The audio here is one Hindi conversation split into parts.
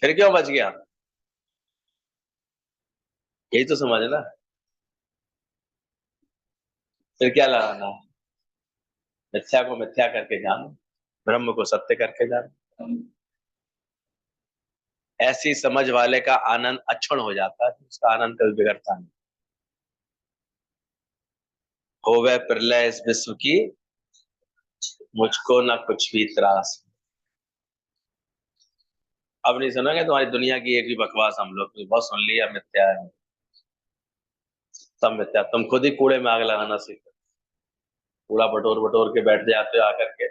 फिर क्यों बच गया? यही तो समझना। फिर क्या लगाना है? मिथ्या को मिथ्या करके जानो, ब्रह्म को सत्य करके जानो। ऐसी समझ वाले का आनंद अक्षुण हो जाता है, उसका आनंद कभी बिगड़ता नहीं। होवे प्रलय इस विश्व की, मुझको ना कुछ भी त्रास। अब नहीं सुनोगे तुम्हारी दुनिया की एक भी बकवास, हम लोग तो बहुत सुन लिया, मिथ्या है, सब मिथ्या। तुम खुद ही कूड़े में आग लगाना सीखो, कूड़ा बटोर बटोर के बैठ जाते हो आकर के।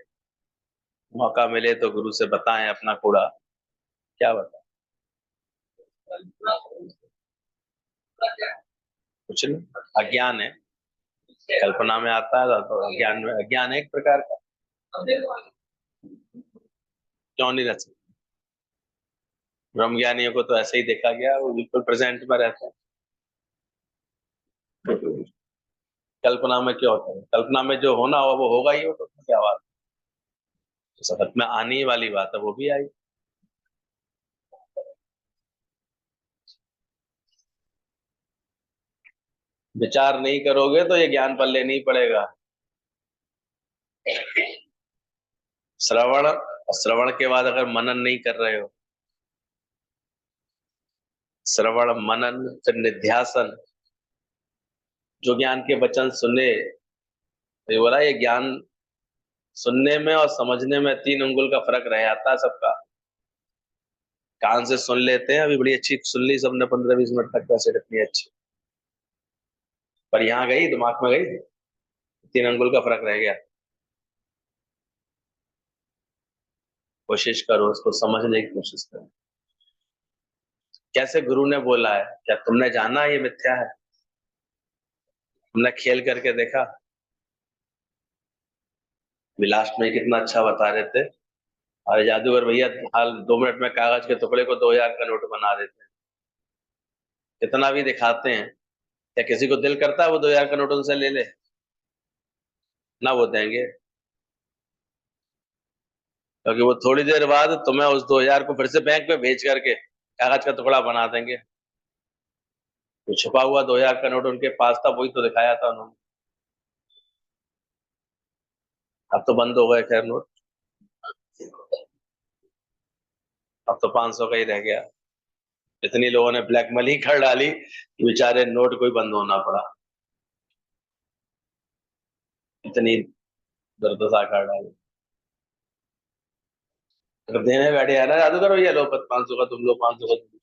मौका मिले तो गुरु से बताएं अपना कूड़ा, क्या बताएं? कुछ नहीं, अज्ञान है, कल्पना में आता है तो अज्ञान में, अज्ञान है एक प्रकार का। क्यों नहीं रच? ब्रह्म ज्ञानियों को तो ऐसे ही देखा गया, वो बिल्कुल प्रेजेंट में रहते हैं। कल्पना में क्यों होता है? कल्पना में जो होना हो वो होगा ही, हो तो क्या बात है? समझ में आने वाली बात है, वो भी आई। विचार नहीं करोगे तो ये ज्ञान पल्ले नहीं पड़ेगा। श्रवण, और श्रवण के बाद अगर मनन नहीं कर रहे हो, श्रवण मनन फिर निध्यासन, जो ज्ञान के वचन सुने, तो ये बोला, ये ज्ञान सुनने में और समझने में 3 अंगुल का फर्क रह जाता है सबका। कान से सुन लेते हैं, अभी बड़ी अच्छी सुन ली सबने 15-20 मिनट तक, कैसे इतनी अच्छी, पर यहाँ गई, दिमाग में गई, 3 अंगुल का फर्क रह गया। कोशिश करो, उसको समझने की कोशिश करो। कैसे गुरु ने बोला है, क्या तुमने जाना ये मिथ्या है? तुमने खेल करके देखा? विलास में कितना अच्छा बता रहे थे, और जादूगर भैया हाल 2 मिनट में कागज के टुकड़े को 2000 का नोट बना देते हैं। कितना भी दिखाते हैं, क्या किसी को दिल करता है वो 2000 का नोट उनसे ले ले? ना वो देंगे, क्योंकि वो थोड़ी देर बाद तुम्हें उस 2000 को फिर से बैंक में भेज करके कागज का टुकड़ा बना देंगे। तो छुपा हुआ 2000 का नोट उनके पास था, वही तो दिखाया था उन्होंने। अब तो बंद हो गए खैर नोट, अब तो 500 का ही रह गया। इतनी लोगों ने ब्लैकमेल ही कर डाली कि बेचारे नोट को ही बंद होना पड़ा, इतनी दुर्दशा कर डाली। अगर देने बैठे यार जादू करो, ये लो 500 का तुम लो, 500 का तुम लो,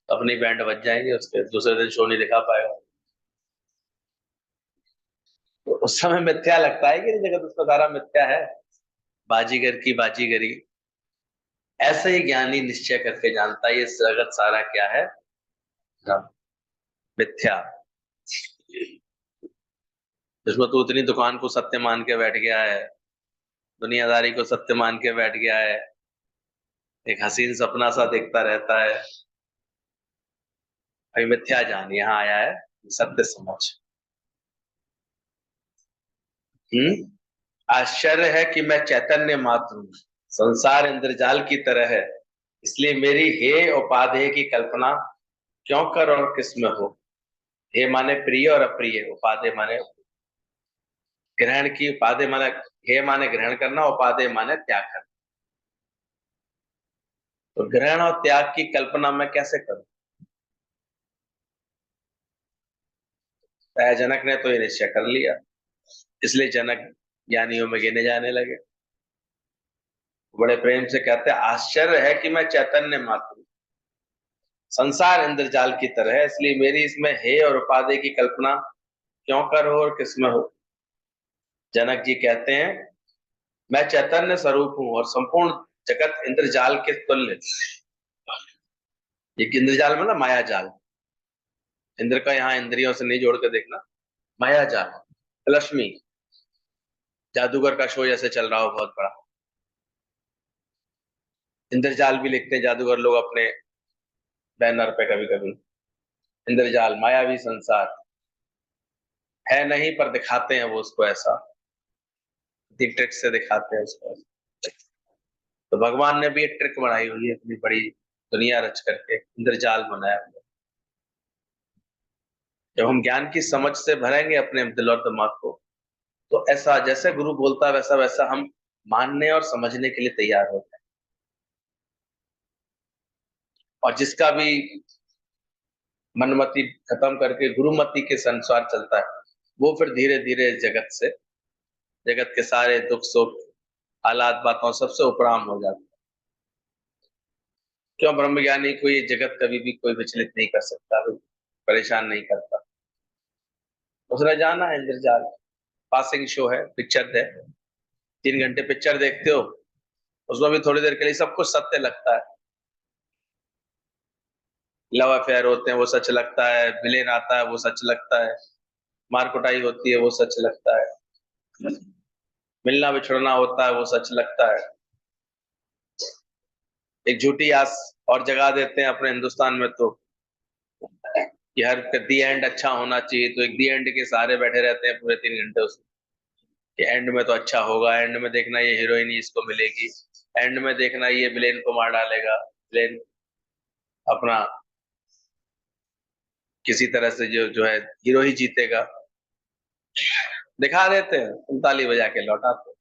अपनी बैंड बज जाएंगे, उसके दूसरे दिन शो नहीं दिखा पाएगा। तो उस समय मिथ्या लगता है कि नहीं, जगत उसका सारा मिथ्या है, बाजीगर की बाजीगरी। ऐसे ही ज्ञानी निश्चय करके जानता है ये जगत सारा क्या है, मिथ्या। जिसमें तू इतनी दुकान को सत्य मान के बैठ गया है, दुनियादारी को सत्य मान के बैठ गया है, एक हसीन सपना सा देखता रहता है, अभी मिथ्या जान यहाँ आया है, सत्य समझ। आश्चर्य है कि मैं चैतन्य मात्र हूँ, संसार इंद्रजाल की तरह है, इसलिए मेरी हे उपाधेय की कल्पना क्यों कर और किसमें हो। हे माने प्रिय और अप्रिय, उपाधेय माने ग्रहण की, उपाधेय माने, हे माने ग्रहण करना, उपाधेय माने त्याग करना। तो ग्रहण और त्याग की कल्पना मैं कैसे करूं? जनक ने तो ये निश्चय कर लिया, इसलिए जनक ज्ञानियों में गिने जाने लगे। बड़े प्रेम से कहते हैं, आश्चर्य है कि मैं चैतन्य मात्र हूं, संसार इंद्रजाल की तरह है, इसलिए मेरी इसमें हे और उपाधि की कल्पना क्यों करो और किसमें हो। जनक जी कहते हैं, मैं चैतन्य स्वरूप हूं और संपूर्ण जगत इंद्रजाल के तुल्य। ये इंद्रजाल मतलब माया जाल, इंद्र का यहाँ इंद्रियों से नहीं जोड़ के देखना, माया जाल। लक्ष्मी, जादूगर का शो जैसे चल रहा हो बहुत बड़ा, इंद्रजाल भी लिखते हैं जादूगर लोग अपने बैनर पे कभी कभी। इंद्रजाल मायावी संसार है नहीं, पर दिखाते हैं वो उसको ऐसा, ट्रिक से दिखाते हैं उसको। तो भगवान ने भी एक ट्रिक बनाई हुई है इतनी बड़ी, दुनिया रच करके इंद्रजाल बनाया हुआ। जब हम ज्ञान की समझ से भरेंगे अपने दिल और दिमाग को, तो ऐसा जैसे गुरु बोलता है वैसा वैसा हम मानने और समझने के लिए तैयार होते हैं। और जिसका भी मनमति खत्म करके गुरुमति के संसार चलता है, वो फिर धीरे धीरे जगत के सारे दुख सुख हालात बातों सबसे उपराम हो जाता है। क्यों? ब्रह्मज्ञानी को ये जगत कभी भी कोई विचलित नहीं कर सकता, परेशान नहीं करता। उसने जाना है इंद्रजाल, पासिंग शो है, पिक्चर है, 3 घंटे पिक्चर देखते हो, उसमें भी थोड़ी देर के लिए सब कुछ सत्य लगता है। लव अफेयर होते हैं वो सच लगता है, विलेन आता है वो सच लगता है, मार कुटाई होती है वो सच लगता है, मिलना बिछड़ना होता है वो सच लगता है। एक झूठी आस और जगा देते हैं अपने हिंदुस्तान में तो, कि हर दी एंड अच्छा होना चाहिए, तो एक दी एंड के सहारे बैठे रहते हैं पूरे 3 घंटे उसमें, कि एंड में तो अच्छा होगा, एंड में देखना ये हीरोइन ही इसको मिलेगी, एंड में देखना ये विलेन को मार डालेगा, विलेन अपना किसी तरह से जो जो है हीरो ही जीतेगा, दिखा देते हैं, तुम ताली बजा के लौटाते हो।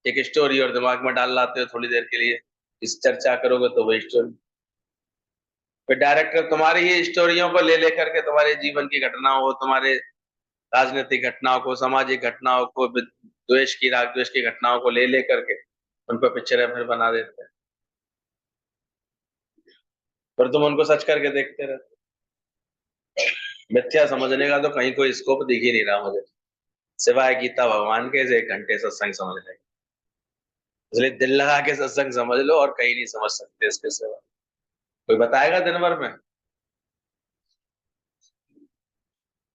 एक स्टोरी और दिमाग में डाल लाते हो थोड़ी देर के लिए, इस चर्चा करोगे तो वही स्टोरी, फिर डायरेक्टर तुम्हारी ही स्टोरियों को ले लेकर के तुम्हारे जीवन की घटनाओं को, तुम्हारे राजनीतिक घटनाओं को, सामाजिक घटनाओं को, द्वेष की राग द्वेष की घटनाओं को ले लेकर के उन पर पिक्चरें फिर बना देते हैं, फिर तुम उनको सच करके देखते रहते। मिथ्या समझने का तो कहीं कोई स्कोप दिख ही नहीं रहा मुझे, सिवाय गीता भगवान के 1 घंटे सत्संग समझने। इसलिए दिल लगा के सत्संग समझ लो, और कहीं नहीं समझ सकते इसके सिवा। कोई बताएगा दिन भर में?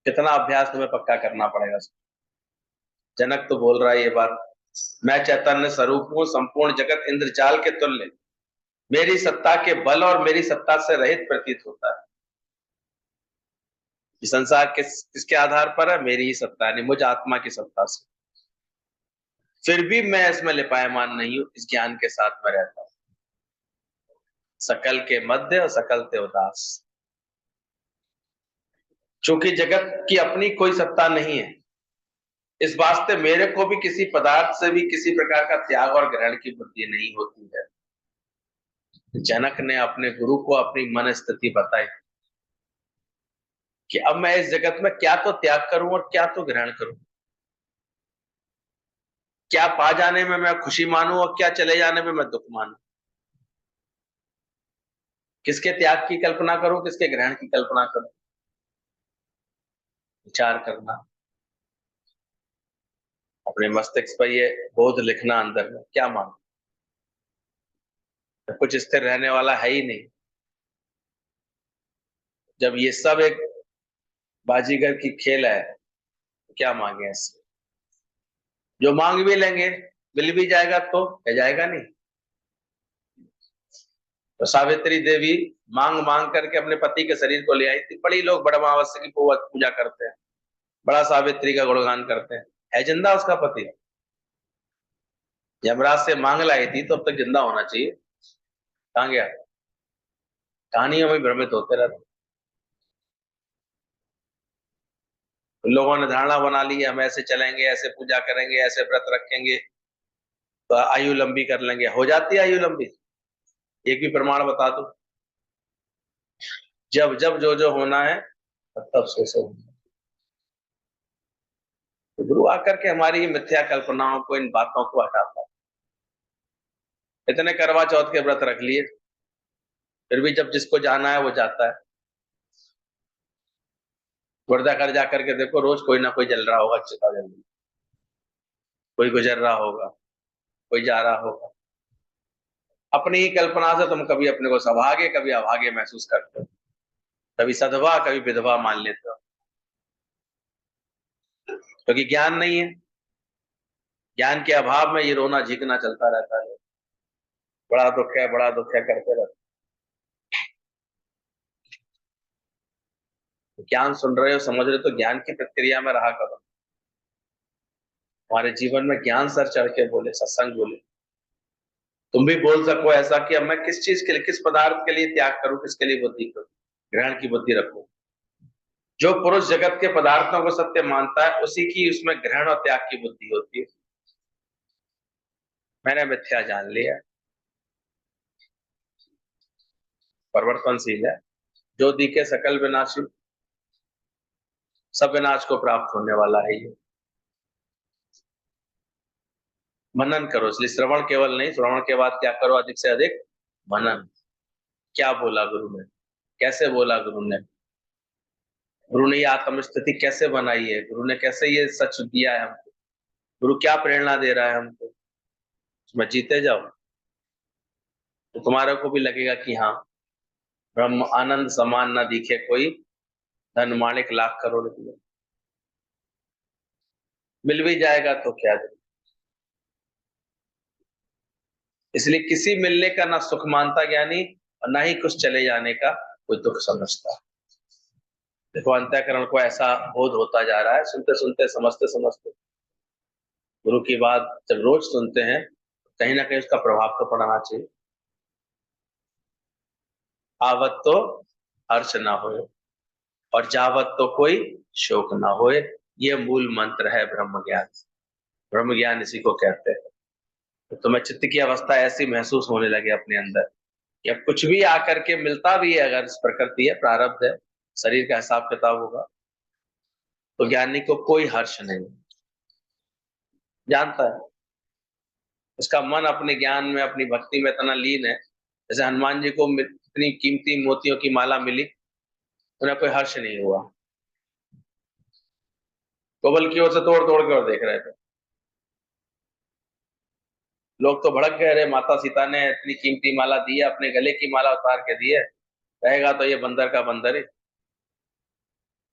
कितना अभ्यास तुम्हें पक्का करना पड़ेगा। जनक तो बोल रहा है ये बात, मैं चैतन्य स्वरूप हूँ, संपूर्ण जगत इंद्रजाल के तुल्य, मेरी सत्ता के बल और मेरी सत्ता से रहित प्रतीत होता है। ये संसार किसके आधार पर है? मेरी ही सत्ता, यानी मुझ आत्मा की सत्ता से। फिर भी मैं इसमें लिपायमान नहीं हूं, इस ज्ञान के साथ में रहता हूं। सकल के मध्य और सकल ते उदास। चूंकि जगत की अपनी कोई सत्ता नहीं है, इस वास्ते मेरे को भी किसी पदार्थ से भी किसी प्रकार का त्याग और ग्रहण की बुद्धि नहीं होती है। जनक ने अपने गुरु को अपनी मन स्थिति बताई कि अब मैं इस जगत में क्या तो त्याग करूं और क्या तो ग्रहण करूं, क्या पा जाने में मैं खुशी मानूं और क्या चले जाने में मैं दुख मानूं, किसके त्याग की कल्पना करूं, किसके ग्रहण की कल्पना करूं। विचार करना, अपने मस्तिष्क पर ये बोध लिखना अंदर में, क्या मानूं, तो कुछ स्थिर रहने वाला है ही नहीं। जब ये सब एक बाजीगर की खेल है, तो क्या मांगे इससे? जो मांग भी लेंगे, मिल भी जाएगा तो क्या जाएगा नहीं। तो सावित्री देवी मांग मांग करके अपने पति के शरीर को ले आई थी। बड़ी लोग बड़ा अमावस्या की पूजा करते हैं, बड़ा सावित्री का गुणगान करते हैं। है जिंदा उसका पति? यमराज से मांग लाई थी तो अब तक जिंदा होना चाहिए, कहां गया? कहानियों में भ्रमित होते रहते। लोगों ने धारणा बना ली हम ऐसे चलेंगे, ऐसे पूजा करेंगे, ऐसे व्रत रखेंगे तो आयु लंबी कर लेंगे। हो जाती है आयु लंबी? एक भी प्रमाण बता दो। जब जब जो जो होना है तब तब सो होना है। तो गुरु आकर के हमारी मिथ्या कल्पनाओं को, इन बातों को हटाता है। इतने करवा चौथ के व्रत रख लिए, फिर भी जब जिसको जाना है वो जाता है। गुर्दा घर जाकर के देखो, रोज कोई ना कोई जल रहा होगा, चिता जल रही, कोई गुजर रहा होगा, कोई जा रहा होगा। अपनी ही कल्पना से तुम कभी अपने को सौभाग्य कभी अभागे महसूस करते हो, कभी सधवा कभी विधवा मान लेते हो, क्योंकि ज्ञान नहीं है। ज्ञान के अभाव में ये रोना झीकना चलता रहता है, बड़ा दुख है बड़ा दुख है करते रहते। ज्ञान सुन रहे हो, समझ रहे हो, तो ज्ञान की प्रक्रिया में रहा करो। हमारे जीवन में ज्ञान सर चढ़ के बोले, सत्संग बोले, तुम भी बोल सको ऐसा कि अब मैं किस चीज के लिए, किस पदार्थ के लिए त्याग करूं, किसके लिए बुद्धि करूं, ग्रहण की बुद्धि रखूं। जो पुरुष जगत के पदार्थों को सत्य मानता है उसी की उसमें ग्रहण और त्याग की बुद्धि होती है। मैंने मिथ्या जान लिया, परिवर्तनशील है। जो दिखे सकल विनाशी, सब विनाश को प्राप्त होने वाला है ये। मनन करो, इसलिए श्रवण केवल नहीं, श्रवण के बाद क्या करो, अधिक से अधिक मनन। क्या बोला गुरु ने, कैसे बोला गुरु ने, गुरु ने ये आत्मस्थिति कैसे बनाई है, गुरु ने कैसे ये सच दिया है हमको, गुरु क्या प्रेरणा दे रहा है हमको, उसमें जीते जाओ तो तुम्हारे को भी लगेगा कि हाँ, ब्रह्म आनंद समान न दिखे कोई, धन माणिक लाख करोड़ रुपये मिल भी जाएगा तो क्या दे। इसलिए किसी मिलने का ना सुख मानता ज्ञानी, और ना ही कुछ चले जाने का कोई दुख समझता। देखो अंतःकरण को ऐसा बोध होता जा रहा है, सुनते सुनते, समझते समझते, गुरु की बात जब रोज सुनते हैं कहीं ना कहीं उसका प्रभाव तो पड़ना चाहिए। आवत तो हर्ष ना होए, और जावत तो कोई शोक ना होए, ये मूल मंत्र है ब्रह्म ज्ञान। ब्रह्म ज्ञान इसी को कहते हैं। तो तुम्हें चित्त की अवस्था ऐसी महसूस होने लगे अपने अंदर कि अब कुछ भी आकर के मिलता भी है, अगर इस प्रकृति है, प्रारब्ध है, शरीर का हिसाब किताब होगा, तो ज्ञानी को कोई हर्ष नहीं, जानता है। उसका मन अपने ज्ञान में, अपनी भक्ति में इतना लीन है। जैसे हनुमान जी को इतनी कीमती मोतियों की माला मिली, उन्हें कोई हर्ष नहीं हुआ, कोबल की ओर से तोड़ तोड़ के और देख रहे थे। लोग तो भड़क गए, अरे माता सीता ने इतनी कीमती माला दी है, अपने गले की माला उतार के दी है, रहेगा तो ये बंदर का बंदर ही,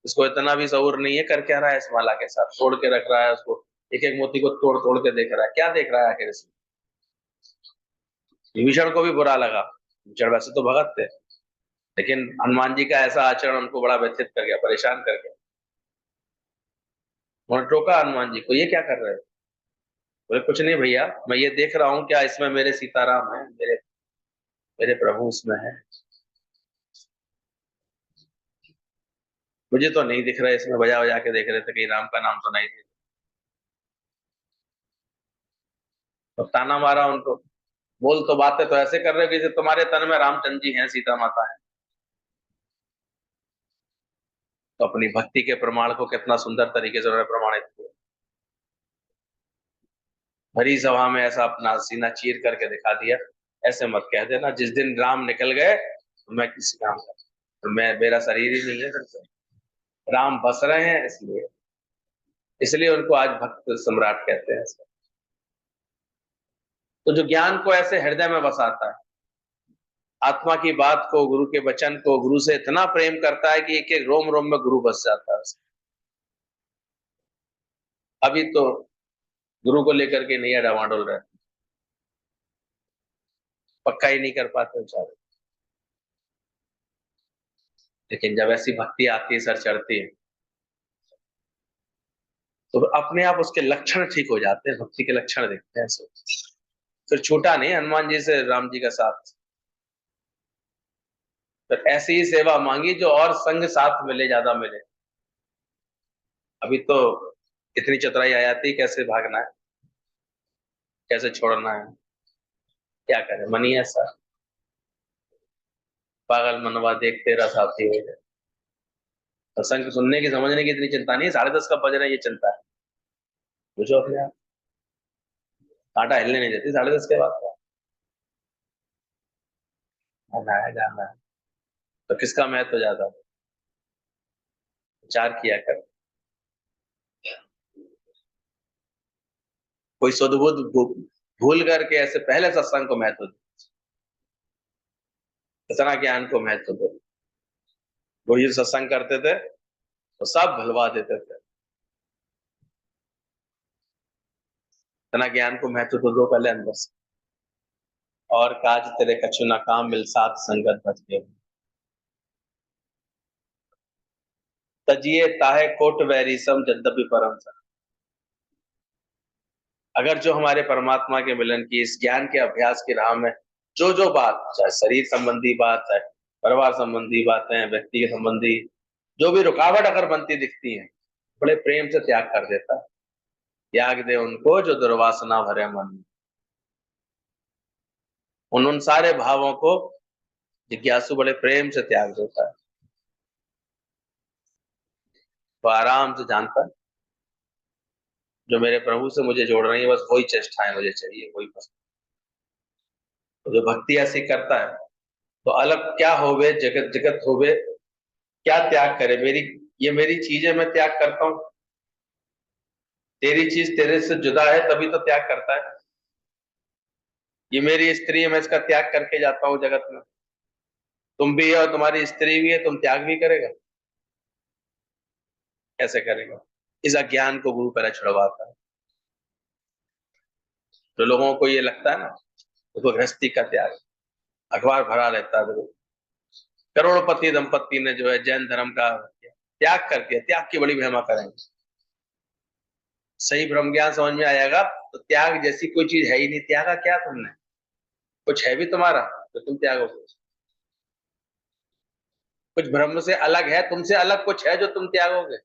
इसको इतना भी शऊर नहीं है, कर क्या रहा है इस माला के साथ, तोड़ के रख रहा है उसको, एक एक मोती को तोड़ तोड़ के देख रहा है, क्या देख रहा है आखिर इसमें। विभीषण को भी बुरा लगा, विभीषण वैसे तो भगत थे, लेकिन हनुमान जी का ऐसा आचरण उनको बड़ा व्यथित कर गया, परेशान कर गया। उन्होंने टोका हनुमान जी को, ये क्या कर रहे हो। बोले कुछ नहीं भैया, मैं ये देख रहा हूँ क्या इसमें मेरे सीताराम है, मेरे मेरे प्रभु उसमें है, मुझे तो नहीं दिख रहा है इसमें। बजा बजा के देख रहे थे कहीं राम का नाम तो नहीं। तो ताना मारा उनको, बोल तो बातें तो ऐसे कर रहे हो कि जैसे तुम्हारे तन में रामचंद्र जी हैं, सीता माता है। तो अपनी भक्ति के प्रमाण को कितना सुंदर तरीके से उन्होंने प्रमाणित किया, भरी सभा में ऐसा अपना सीना चीर करके दिखा दिया। ऐसे मत कह देना जिस दिन राम निकल गए तो मैं किसी काम का, तो मैं, मेरा शरीर ही नहीं है फिर से। राम बस रहे हैं इसलिए, इसलिए उनको आज भक्त सम्राट कहते हैं। तो जो ज्ञान को ऐसे हृदय में बसाता है, आत्मा की बात को, गुरु के वचन को, गुरु से इतना प्रेम करता है कि एक एक रोम रोम में गुरु बस जाता है उसका। अभी तो गुरु को लेकर के नहीं डावाडोल रहे, पक्का ही नहीं कर पाते बेचारे। लेकिन जब ऐसी भक्ति आती है, सर चढ़ती है, तो अपने आप उसके लक्षण ठीक हो जाते हैं, भक्ति के लक्षण दिखते हैं सब। फिर छूटा नहीं हनुमान जी से राम जी का साथ, फिर ऐसी ही सेवा मांगी जो और संग साथ मिले, ज्यादा मिले। अभी तो इतनी चतुराई आ जाती, कैसे भागना है, कैसे छोड़ना है, क्या करें, मन ही ऐसा। पागल मनवा देख तेरा साथी हो जाए। सत्संग सुनने की, समझने की इतनी चिंता नहीं है, 10:30 कब बज रहे हैं ये चिंता है। पूछो अपने आप, कांटा हिलने नहीं देती 10:30 के बाद। आना है जाना है, तो किसका महत्व ज्यादा है? विचार किया कर। कोई सुधबुद्ध भूल करके ऐसे पहले सत्संग को महत्व दे, इतना ज्ञान को महत्व दे। वो ये सत्संग करते थे तो सब भुलवा देते थे, इतना ज्ञान को महत्व तो दो पहले अंदर से। और काज तेरे कछु ना काम, मिल साथ संगत बच गए, तजिए ताहे कोट वैरी सम, यद्यपि परम सम। अगर जो हमारे परमात्मा के मिलन की, इस ज्ञान के अभ्यास की राह में जो जो बात, चाहे शरीर संबंधी बात, चाहे परिवार संबंधी बातें, व्यक्ति के संबंधी जो भी रुकावट अगर बनती दिखती है, बड़े प्रेम से त्याग कर देता है। त्याग दे उनको जो दुर्वासना भरे मन में। उन सारे भावों को जिज्ञासु बड़े प्रेम से त्याग देता है। वो आराम से जानता है जो मेरे प्रभु से मुझे जोड़ रही है, बस वही चेष्टाएं मुझे चाहिए, वही बस। तो जो भक्ति ऐसी करता है तो अलग क्या होवे, जगत जगत होवे, क्या त्याग करे। ये मेरी चीजें मैं त्याग करता हूँ, तेरी चीज तेरे से जुदा है तभी तो त्याग करता है। ये मेरी स्त्री है, मैं इसका त्याग करके जाता हूँ जगत में। तुम भी है और तुम्हारी स्त्री भी है, तुम त्याग भी करेगा? कैसे करेगा? इस अज्ञान को गुरु पहले छुड़वाता है। तो लोगों को ये लगता है ना, तो गृहस्थी का त्याग, अखबार भरा रहता है। देखो करोड़पति दंपति ने जो है जैन धर्म का त्याग कर दिया, त्याग की बड़ी महिमा करेंगे। सही ब्रह्म ज्ञान समझ में आएगा तो त्याग जैसी कोई चीज है ही नहीं। त्यागा क्या तुमने? कुछ है भी तुम्हारा तो तुम त्यागोगे? कुछ ब्रह्म से अलग है, तुमसे अलग कुछ है जो तुम त्यागोगे?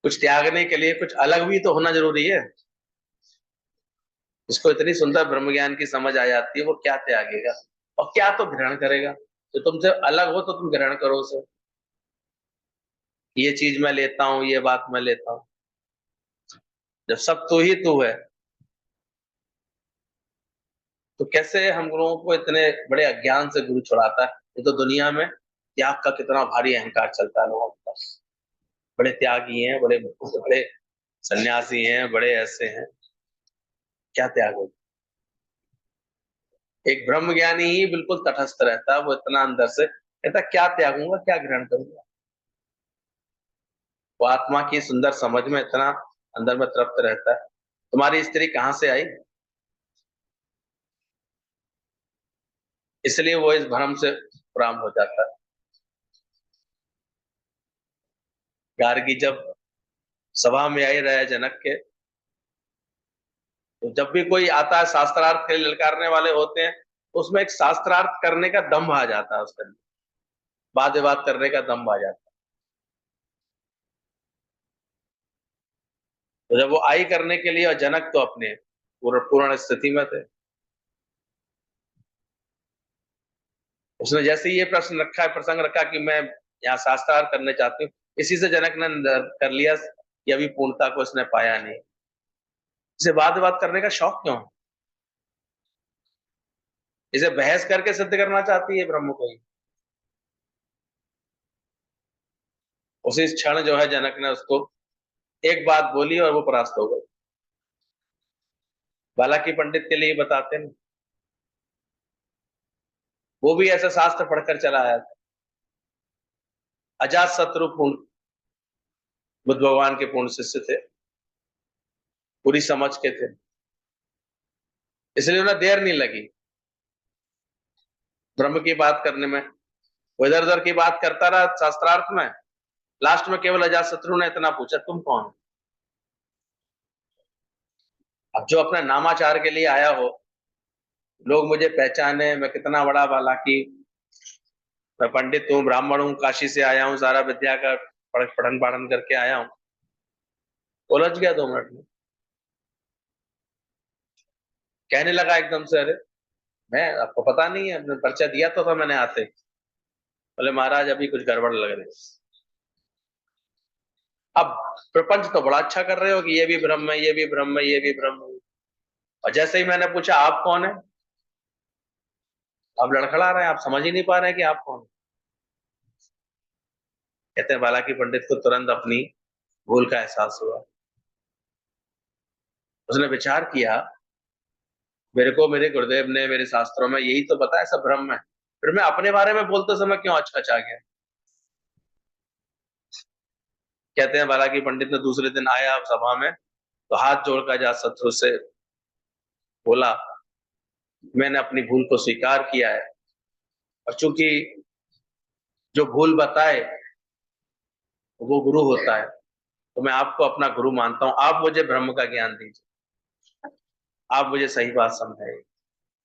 कुछ त्यागने के लिए कुछ अलग भी तो होना जरूरी है। इसको इतनी सुंदर ब्रह्म ज्ञान की समझ आ जाती है, वो क्या त्यागेगा और क्या तो ग्रहण करेगा। जो तुमसे अलग हो तो तुम ग्रहण करो उसे। ये चीज मैं लेता हूं, ये बात मैं लेता हूं। जब सब तू ही तू है तो कैसे हम लोगों को इतने बड़े अज्ञान से गुरु छुड़ाता है। ये तो दुनिया में त्याग का कितना भारी अहंकार चलता है लोगों के पास। बड़े त्यागी हैं, बड़े बड़े सन्यासी हैं, बड़े ऐसे हैं। क्या त्याग हो? एक ब्रह्म ज्ञानी ही बिल्कुल तटस्थ रहता है। वो इतना अंदर से कहता क्या त्यागूंगा, क्या ग्रहण करूंगा। वो आत्मा की सुंदर समझ में इतना अंदर में तृप्त रहता है। तुम्हारी स्त्री कहां से आई? इसलिए वो इस भ्रम से प्राम हो जाता है। गार्गी जब सभा में आई रहे जनक के, तो जब भी कोई आता है शास्त्रार्थ के लिए ललकारने वाले होते हैं, तो उसमें एक शास्त्रार्थ करने का दम आ जाता है, उसके अंदर बात बात करने का दम आ जाता है। तो जब वो आई करने के लिए, और जनक तो अपने पूर्ण स्थिति में थे, उसने जैसे ही ये प्रश्न रखा है, प्रसंग रखा कि मैं यहाँ शास्त्रार्थ करने चाहती हूँ, इसी से जनक ने कर लिया कि अभी पूर्णता को इसने पाया नहीं। इसे बात बात करने का शौक क्यों है? इसे बहस करके सिद्ध करना चाहती है ब्रह्म को ही। उसी क्षण जो है जनक ने उसको एक बात बोली और वो परास्त हो गई। बालाकी पंडित के लिए बताते हैं, वो भी ऐसा शास्त्र पढ़कर चला आया था। अजात शत्रु पूर्ण बुद्ध भगवान के पूर्ण शिष्य थे, पूरी समझ के थे, इसलिए उन्हें देर नहीं लगी ब्रह्म की बात करने में। वो इधर उधर की बात करता रहा शास्त्रार्थ में। लास्ट में केवल अजात शत्रु ने इतना पूछा, तुम कौन हो? अब जो अपने नामाचार के लिए आया हो, लोग मुझे पहचाने, मैं कितना बड़ा बालाकी, मैं पंडित हूँ, ब्राह्मण हूँ, काशी से आया हूँ, सारा विद्या का पठन पाठन करके आया हूँ, उलझ गया 2 मिनट में। कहने लगा एकदम से, अरे मैं, आपको पता नहीं है, अपने परिचय दिया तो था मैंने आते। बोले महाराज अभी कुछ गड़बड़ लग रही। अब प्रपंच तो बड़ा अच्छा कर रहे हो कि ये भी ब्रह्म है, ये भी ब्रह्म है, ये भी ब्रह्म है, और जैसे ही मैंने पूछा आप कौन है, आप लड़खड़ा रहे हैं, आप समझ ही नहीं पा रहे हैं कि आप कौन है। कहते हैं बालाकी पंडित को तुरंत अपनी भूल का एहसास हुआ। उसने विचार किया, मेरे को मेरे गुरुदेव ने मेरे शास्त्रों में यही तो बताया सब ब्रह्म है, फिर मैं अपने बारे में बोलते समय क्यों अच्छा गया। कहते हैं बालाकी पंडित ने दूसरे दिन आया सभा में, तो हाथ जोड़कर जा शत्रु से बोला, मैंने अपनी भूल को स्वीकार किया है, और चूंकि जो भूल बताए वो गुरु होता है, तो मैं आपको अपना गुरु मानता हूं, आप मुझे ब्रह्म का ज्ञान दीजिए, आप मुझे सही बात समझाइए।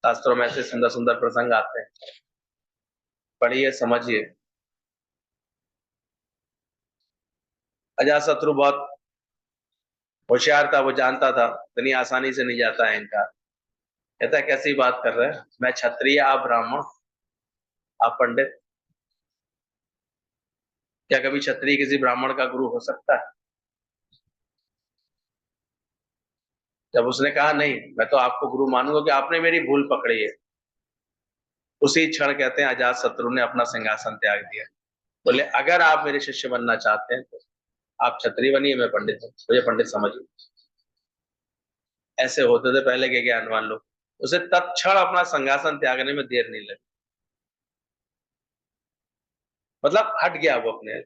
शास्त्रों में ऐसे सुंदर सुंदर प्रसंग आते हैं, पढ़िए समझिए। अजातशत्रु बहुत होशियार था, वो जानता था इतनी आसानी से नहीं जाता है इनका। कहता है कैसी बात कर रहे हैं, मैं क्षत्रिय आप ब्राह्मण आप पंडित, क्या कभी क्षत्रिय किसी ब्राह्मण का गुरु हो सकता है? जब उसने कहा नहीं, मैं तो आपको गुरु मानूंगा कि आपने मेरी भूल पकड़ी है, उसी क्षण कहते हैं अजात शत्रु ने अपना सिंहासन त्याग दिया। बोले अगर आप मेरे शिष्य बनना चाहते हैं तो आप क्षत्रिय बनिए, मैं पंडित हूँ, मुझे पंडित समझिए। ऐसे होते थे पहले के ज्ञानवान लोग। उसे तत्क्षण अपना सिंहासन त्यागने में देर नहीं लगी, मतलब हट गया वो अपने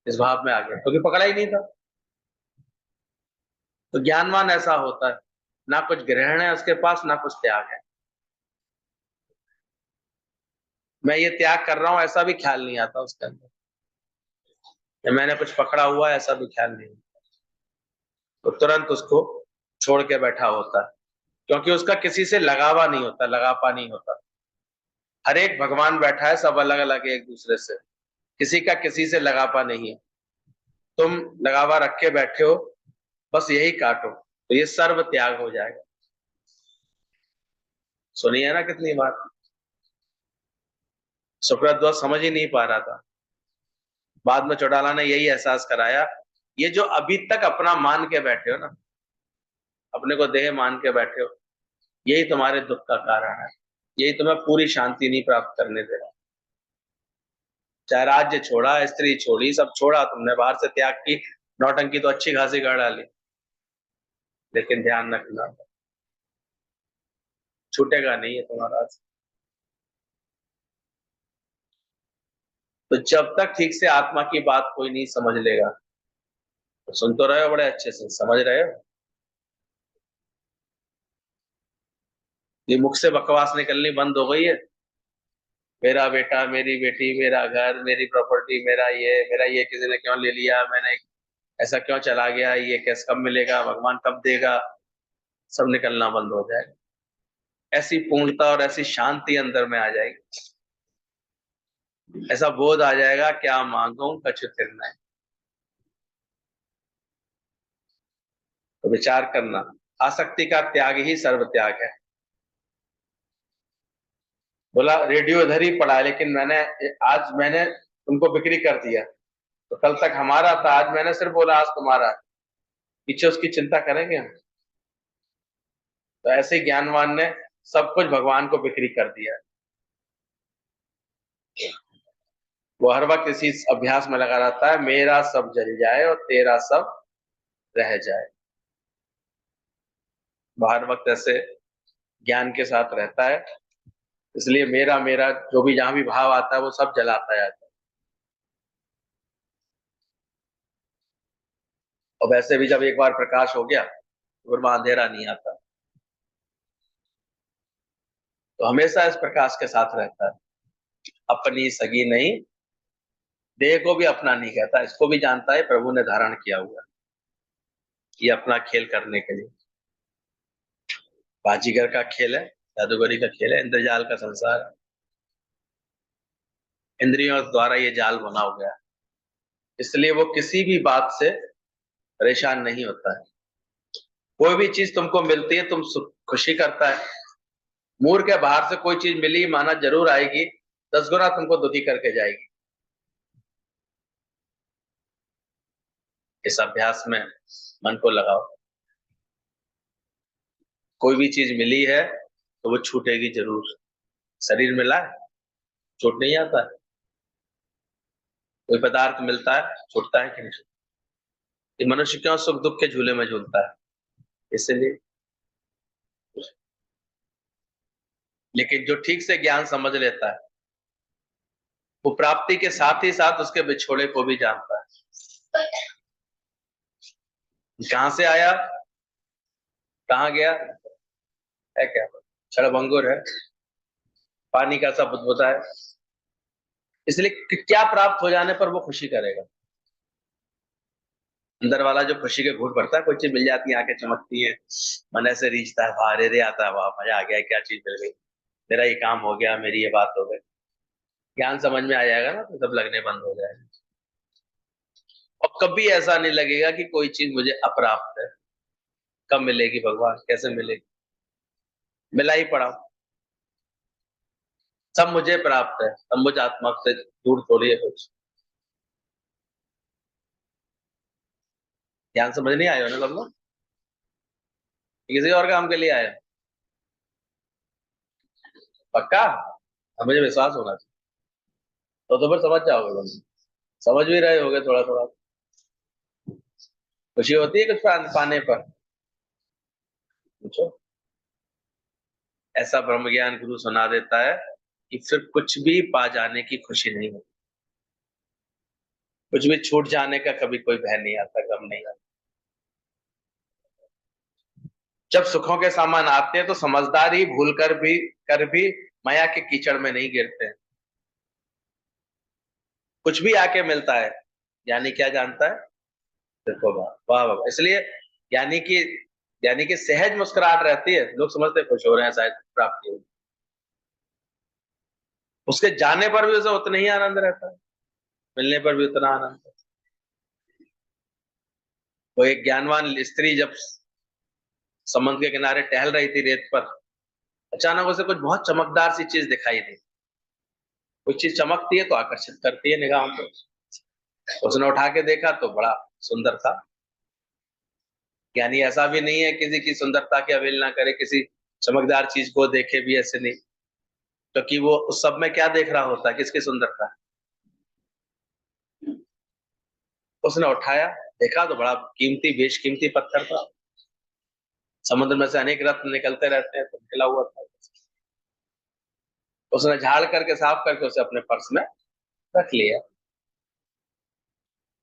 इस भाव में आ गया, क्योंकि पकड़ा ही नहीं था। तो ज्ञानवान ऐसा होता है, ना कुछ ग्रहण है उसके पास, ना कुछ त्याग है। मैं ये त्याग कर रहा हूं ऐसा भी ख्याल नहीं आता उसके अंदर, या मैंने कुछ पकड़ा हुआ है ऐसा भी ख्याल नहीं। तो तुरंत उसको छोड़ के बैठा होता है, क्योंकि उसका किसी से लगावा नहीं होता, लगापा नहीं होता। हर एक भगवान बैठा है, सब अलग अलग है एक दूसरे से, किसी का किसी से लगापा नहीं है। तुम लगावा रख के बैठे हो, बस यही काटो तो ये सर्व त्याग हो जाएगा। सुनिए ना कितनी बात। सुकृत समझ ही नहीं पा रहा था, बाद में चौटाला ने यही एहसास कराया, ये जो अभी तक अपना मान के बैठे हो ना, अपने को देह मान के बैठे हो, यही तुम्हारे दुख का कारण है, यही तुम्हें पूरी शांति नहीं प्राप्त करने दे रहा। चाहे राज्य छोड़ा, स्त्री छोड़ी, सब छोड़ा तुमने, बाहर से त्याग की, नौटंकी तो अच्छी खासी कर डाली, लेकिन ध्यान रखना छूटेगा नहीं है तुम्हारा। तो जब तक ठीक से आत्मा की बात कोई नहीं समझ लेगा, तो सुन तो रहे हो बड़े अच्छे से, समझ रहे हो, ये मुख से बकवास निकलनी बंद हो गई है। मेरा बेटा, मेरी बेटी, मेरा घर, मेरी प्रॉपर्टी, मेरा ये किसी ने क्यों ले लिया, मैंने ऐसा क्यों चला गया, ये कैसे कब मिलेगा, भगवान कब देगा, सब निकलना बंद हो जाएगा। ऐसी पूर्णता और ऐसी शांति अंदर में आ जाएगी, ऐसा बोध आ जाएगा क्या मांगू कछु थिर नहीं। तो विचार करना, आसक्ति का त्याग ही सर्व त्याग है। बोला रेडियो इधर ही पड़ा है, लेकिन आज मैंने तुमको बिक्री कर दिया, तो कल तक हमारा था, आज मैंने सिर्फ बोला आज तुम्हारा है। पीछे उसकी चिंता करेंगे हम? तो ऐसे ज्ञानवान ने सब कुछ भगवान को बिक्री कर दिया। वो हर वक्त इसी अभ्यास में लगा रहता है, मेरा सब जल जाए और तेरा सब रह जाए। वो हर वक्त ऐसे ज्ञान के साथ रहता है, इसलिए मेरा मेरा जो भी जहां भी भाव आता है वो सब जलाता जाता है। और वैसे भी जब एक बार प्रकाश हो गया तो फिर वहां अंधेरा नहीं आता, तो हमेशा इस प्रकाश के साथ रहता है। अपनी सगी नहीं, देह को भी अपना नहीं कहता, इसको भी जानता है प्रभु ने धारण किया हुआ है, ये अपना खेल करने के लिए। बाजीगर का खेल है, जादूगरी का खेल है, इंद्रजाल का संसार है। इंद्रियों द्वारा ये जाल बना हो गया, इसलिए वो किसी भी बात से परेशान नहीं होता है। कोई भी चीज तुमको मिलती है, खुशी करता है। मूर्ख के बाहर से कोई चीज मिली माना जरूर आएगी, 10 गुना तुमको दुखी करके जाएगी। इस अभ्यास में मन को लगाओ, कोई भी चीज मिली है तो वो छूटेगी जरूर। शरीर मिला है, छूट नहीं आता है। कोई पदार्थ मिलता है, छूटता है कि नहीं? ये मनुष्य क्यों सुख दुख के झूले में झूलता है? इसलिए। लेकिन जो ठीक से ज्ञान समझ लेता है, वो प्राप्ति के साथ ही साथ उसके बिछोड़े को भी जानता है। कहां से आया, कहां गया, है क्या, क्षणभंगुर है, पानी का सा बुदबुदा है। इसलिए क्या प्राप्त हो जाने पर वो खुशी करेगा। अंदर वाला जो खुशी के घूंट भरता है, कोई चीज मिल जाती है, आंखें चमकती है, मन ऐसे रीझता है, वाह रे रे आता है, वाह मजा आ गया, क्या चीज मिल गई, मेरा ये काम हो गया, मेरी ये बात हो गई। ज्ञान समझ में आ जाएगा ना, तो सब लगने बंद हो जाएगा। और कभी ऐसा नहीं लगेगा कि कोई चीज मुझे अप्राप्त है। कब मिलेगी भगवान, कैसे मिलेगी? मिला ही पड़ा, सब मुझे प्राप्त है, सब मुझ आत्मा से दूर थोड़ी है कुछ। ध्यान समझ नहीं आया हो ना सब लोग? किसी और काम के लिए आए हो? पक्का? अब मुझे विश्वास होना चाहिए, तो फिर समझ जाओगे तुम। समझ भी रहे होगे थोड़ा थोड़ा। खुशी होती है कुछ पाने पर? पूछो। ऐसा ब्रह्म ज्ञान गुरु सुना देता है कि फिर कुछ भी पा जाने की खुशी नहीं होती, कुछ भी छूट जाने का कभी कोई भय नहीं आता, गम नहीं आता। जब सुखों के सामान आते हैं तो समझदार ही भूल कर भी माया के कीचड़ में नहीं गिरते हैं। कुछ भी आके मिलता है, यानी क्या जानता है? देखो वाह वाह वाह, इसलिए यानी कि यानी कि सहज मुस्कुराहट रहती है, लोग समझते हैं खुश हो रहे हैं, शायद प्राप्ति हुई। उसके जाने पर भी उसे उतना ही आनंद रहता है, मिलने पर भी उतना आनंद है। वो एक ज्ञानवान स्त्री जब समुद्र के किनारे टहल रही थी रेत पर, अचानक उसे कुछ बहुत चमकदार सी चीज दिखाई दी। कुछ चीज चमकती है तो आकर्षित करती है निगाहों को। उसने उठा के देखा तो बड़ा सुंदर था। यानी ऐसा भी नहीं है किसी की सुंदरता की अवहेलना करे, किसी चमकदार चीज को देखे भी, ऐसे नहीं। क्योंकि वो उस सब में क्या देख रहा होता है, किसकी सुंदरता? उसने उठाया, देखा तो बड़ा कीमती बेशकीमती पत्थर था। समुद्र में से अनेक रत्न निकलते रहते हैं, तो निकला हुआ था। उसने झाड़ करके साफ करके उसे अपने पर्स में रख लिया।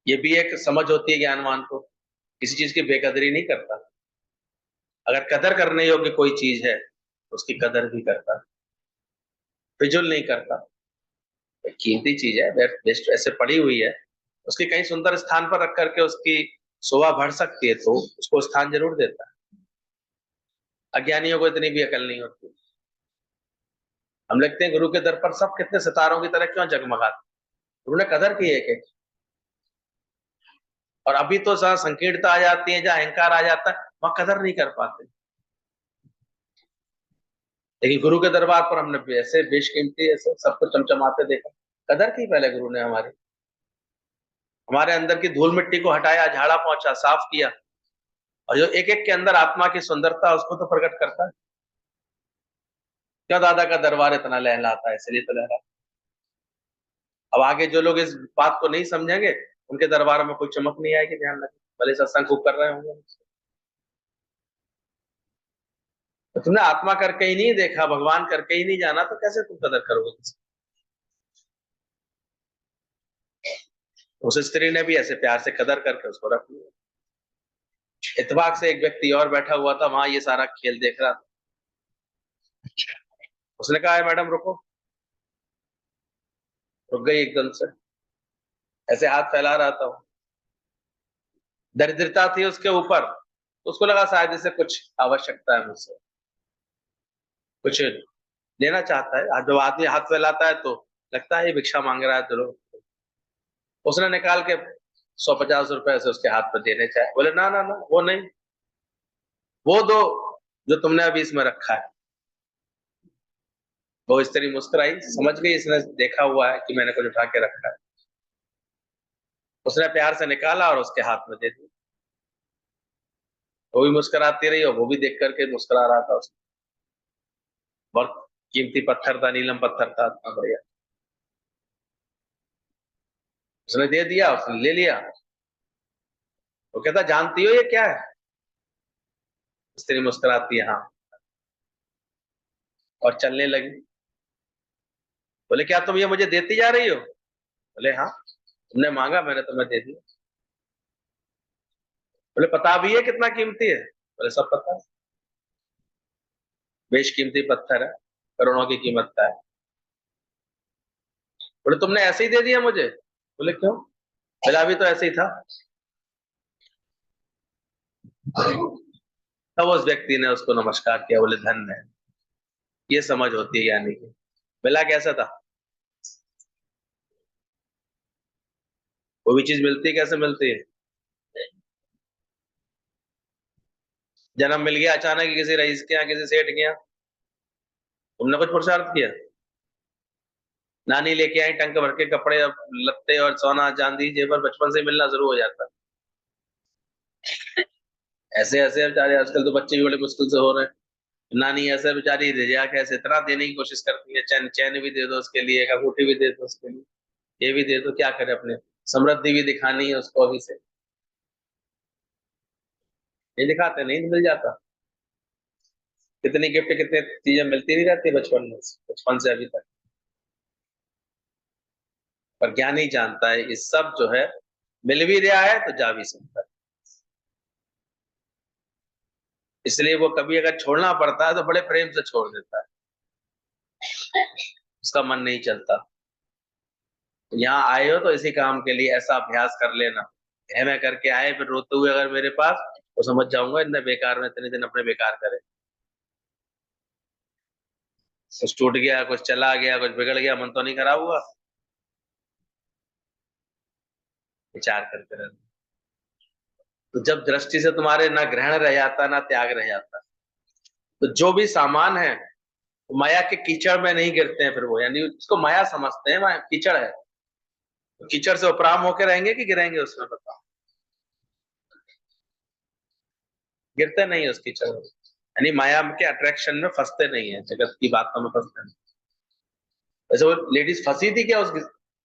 ये भी एक समझ होती है ज्ञानवान को, किसी चीज की बेकदरी नहीं करता। अगर कदर करने योग्य कोई चीज है तो उसकी कदर भी करता, फिजूल नहीं करता। एक कीमती चीज है, बेस्ट ऐसे पड़ी हुई है, उसकी कहीं सुंदर स्थान पर रख करके उसकी शोभा बढ़ सकती है, तो उसको स्थान जरूर देता है। अज्ञानियों को इतनी भी अकल नहीं होती। हम लिखते हैं गुरु के दर पर सब कितने सितारों की तरह क्यों जगमगाते। गुरु ने कदर की है एक। और अभी तो जहां संकीर्णता आ जाती है, जहां अहंकार आ जाता है, वहां कदर नहीं कर पाते। लेकिन गुरु के दरबार पर हमने ऐसे बेशकीमती ऐसे सब कुछ चमचमाते देखा। कदर की पहले गुरु ने हमारी, हमारे अंदर की धूल मिट्टी को हटाया, झाड़ा पहुंचा, साफ किया। और जो एक एक के अंदर आत्मा की सुंदरता, उसको तो प्रकट करता है। क्यों दादा का दरबार इतना लहलाता है? इसलिए तो लहरा। अब आगे जो लोग इस बात को नहीं समझेंगे, उनके दरबार में कोई चमक नहीं आएगी, ध्यान रखें, भले सत्संग खूब कर रहे होंगे। तो तुमने आत्मा करके ही नहीं देखा, भगवान करके ही नहीं जाना, तो कैसे तुम कदर करोगे किसी? उस स्त्री ने भी ऐसे प्यार से कदर करके उसको रख लिया। इत्तेफाक से एक व्यक्ति और बैठा हुआ था वहां, ये सारा खेल देख रहा था। उसने कहा है मैडम रुको। रुक गई एकदम से, ऐसे हाथ फैला रहा था। दरिद्रता थी उसके ऊपर, तो उसको लगा शायद इसे कुछ आवश्यकता है मुझसे, कुछ लेना चाहता है। जब आदमी हाथ फैलाता है तो लगता है ये भिक्षा मांग रहा है, चलो। उसने निकाल के 150 रुपए से उसके हाथ पर देने चाहे, बोले ना ना ना, वो नहीं, वो दो जो तुमने अभी इसमें रखा है। वो स्त्री मुस्कुराई, समझ गई इसने देखा हुआ है कि मैंने कुछ उठा के रखा है। उसने प्यार से निकाला और उसके हाथ में दे दिया। वो भी मुस्कुराती रही और वो भी देख करके मुस्कुरा रहा था। उसको बहुत कीमती पत्थर था, नीलम पत्थर था, इतना बढ़िया। उसने दे दिया, उसने ले लिया। वो कहता जानती हो ये क्या है? स्त्री मुस्कुराती है, हाँ। और चलने लगी। बोले क्या तुम ये मुझे देती जा रही हो? बोले हाँ, तुमने मांगा, मैंने तुम्हें दे दिया। बोले पता भी है कितना कीमती है? बोले सब पता है, बेशकीमती पत्थर है, करोड़ों की कीमत का है। बोले तुमने ऐसे ही दे दिया मुझे? बोले क्यों? बोले अभी तो ऐसे ही था। तब उस व्यक्ति ने उसको नमस्कार किया, बोले धन्य है। ये समझ होती है ज्ञानी की। मिला कैसा था? वो भी चीज मिलती है, कैसे मिलती है? जन्म मिल गया अचानक ही किसी रईस के यहाँ, किसी सेठ के यहाँ, तुमने कुछ पुरुषार्थ किया? नानी लेके आई टंक भर के कपड़े, अब लत्ते और सोना चांदी जेवर बचपन से मिलना शुरू हो जाता है। ऐसे ऐसे बेचारे आजकल तो बच्चे भी बड़े मुश्किल से हो रहे हैं। नानी ऐसे बेचारी रिया कैसे इतना देने की कोशिश करती है, चैन चैन भी दे दो उसके लिए, एक अंगूठी भी दे दो उसके लिए, ये भी दे दो, क्या करे, अपने समृद्धि भी दिखानी है उसको अभी से। नहीं दिखाते, नहीं मिल जाता। कितनी गिफ्ट, कितनी चीजें मिलती नहीं रहती बचपन में, बचपन से अभी तक। पर ज्ञानी जानता है ये सब जो है मिल भी रहा है तो जा भी सकता है। इसलिए वो कभी अगर छोड़ना पड़ता है तो बड़े प्रेम से छोड़ देता है, उसका मन नहीं चलता। यहाँ आए हो तो इसी काम के लिए ऐसा अभ्यास कर लेना। है मैं करके आए फिर रोते हुए अगर मेरे पास, तो समझ जाऊंगा इतने बेकार में इतने दिन अपने बेकार करे। कुछ टूट गया, कुछ चला गया, कुछ बिगड़ गया, मन तो नहीं खराब हुआ। विचार करते रहना। तो जब दृष्टि से तुम्हारे ना ग्रहण रह जाता ना त्याग रह जाता, तो जो भी सामान है वो माया के कीचड़ में नहीं गिरते हैं फिर वो, यानी उसको माया समझते हैं, माया कीचड़ है। तो कीचड़ से उपराम होके रहेंगे कि गिरेंगे उसमें, बताओ? गिरते नहीं है उस कीचड़ में, यानी माया के अट्रैक्शन में फंसते नहीं है, जगत की बातों में फंसते नहीं। वैसे वो लेडीज फंसी थी क्या उस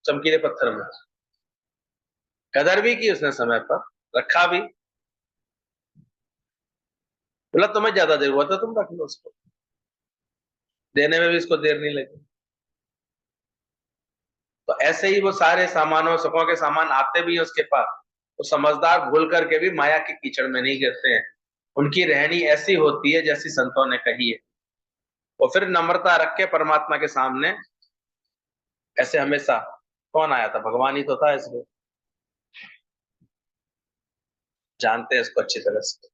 चमकीले पत्थर में? कदर भी की उसने, समय पर रखा भी। बोला तुम्हें ज्यादा जरूरत है, तुम रख लो उसको, देने में भी इसको देर नहीं लगी। तो ऐसे ही वो सारे सामानों सुखों के सामान आते भी हैं उसके पास, तो समझदार भूल करके भी माया के कीचड़ में नहीं गिरते हैं। उनकी रहनी ऐसी होती है जैसी संतों ने कही है। वो फिर नम्रता रख के परमात्मा के सामने ऐसे हमेशा, कौन आया था, भगवान ही तो था, इसलिए जानते हैं इसको अच्छी तरह से।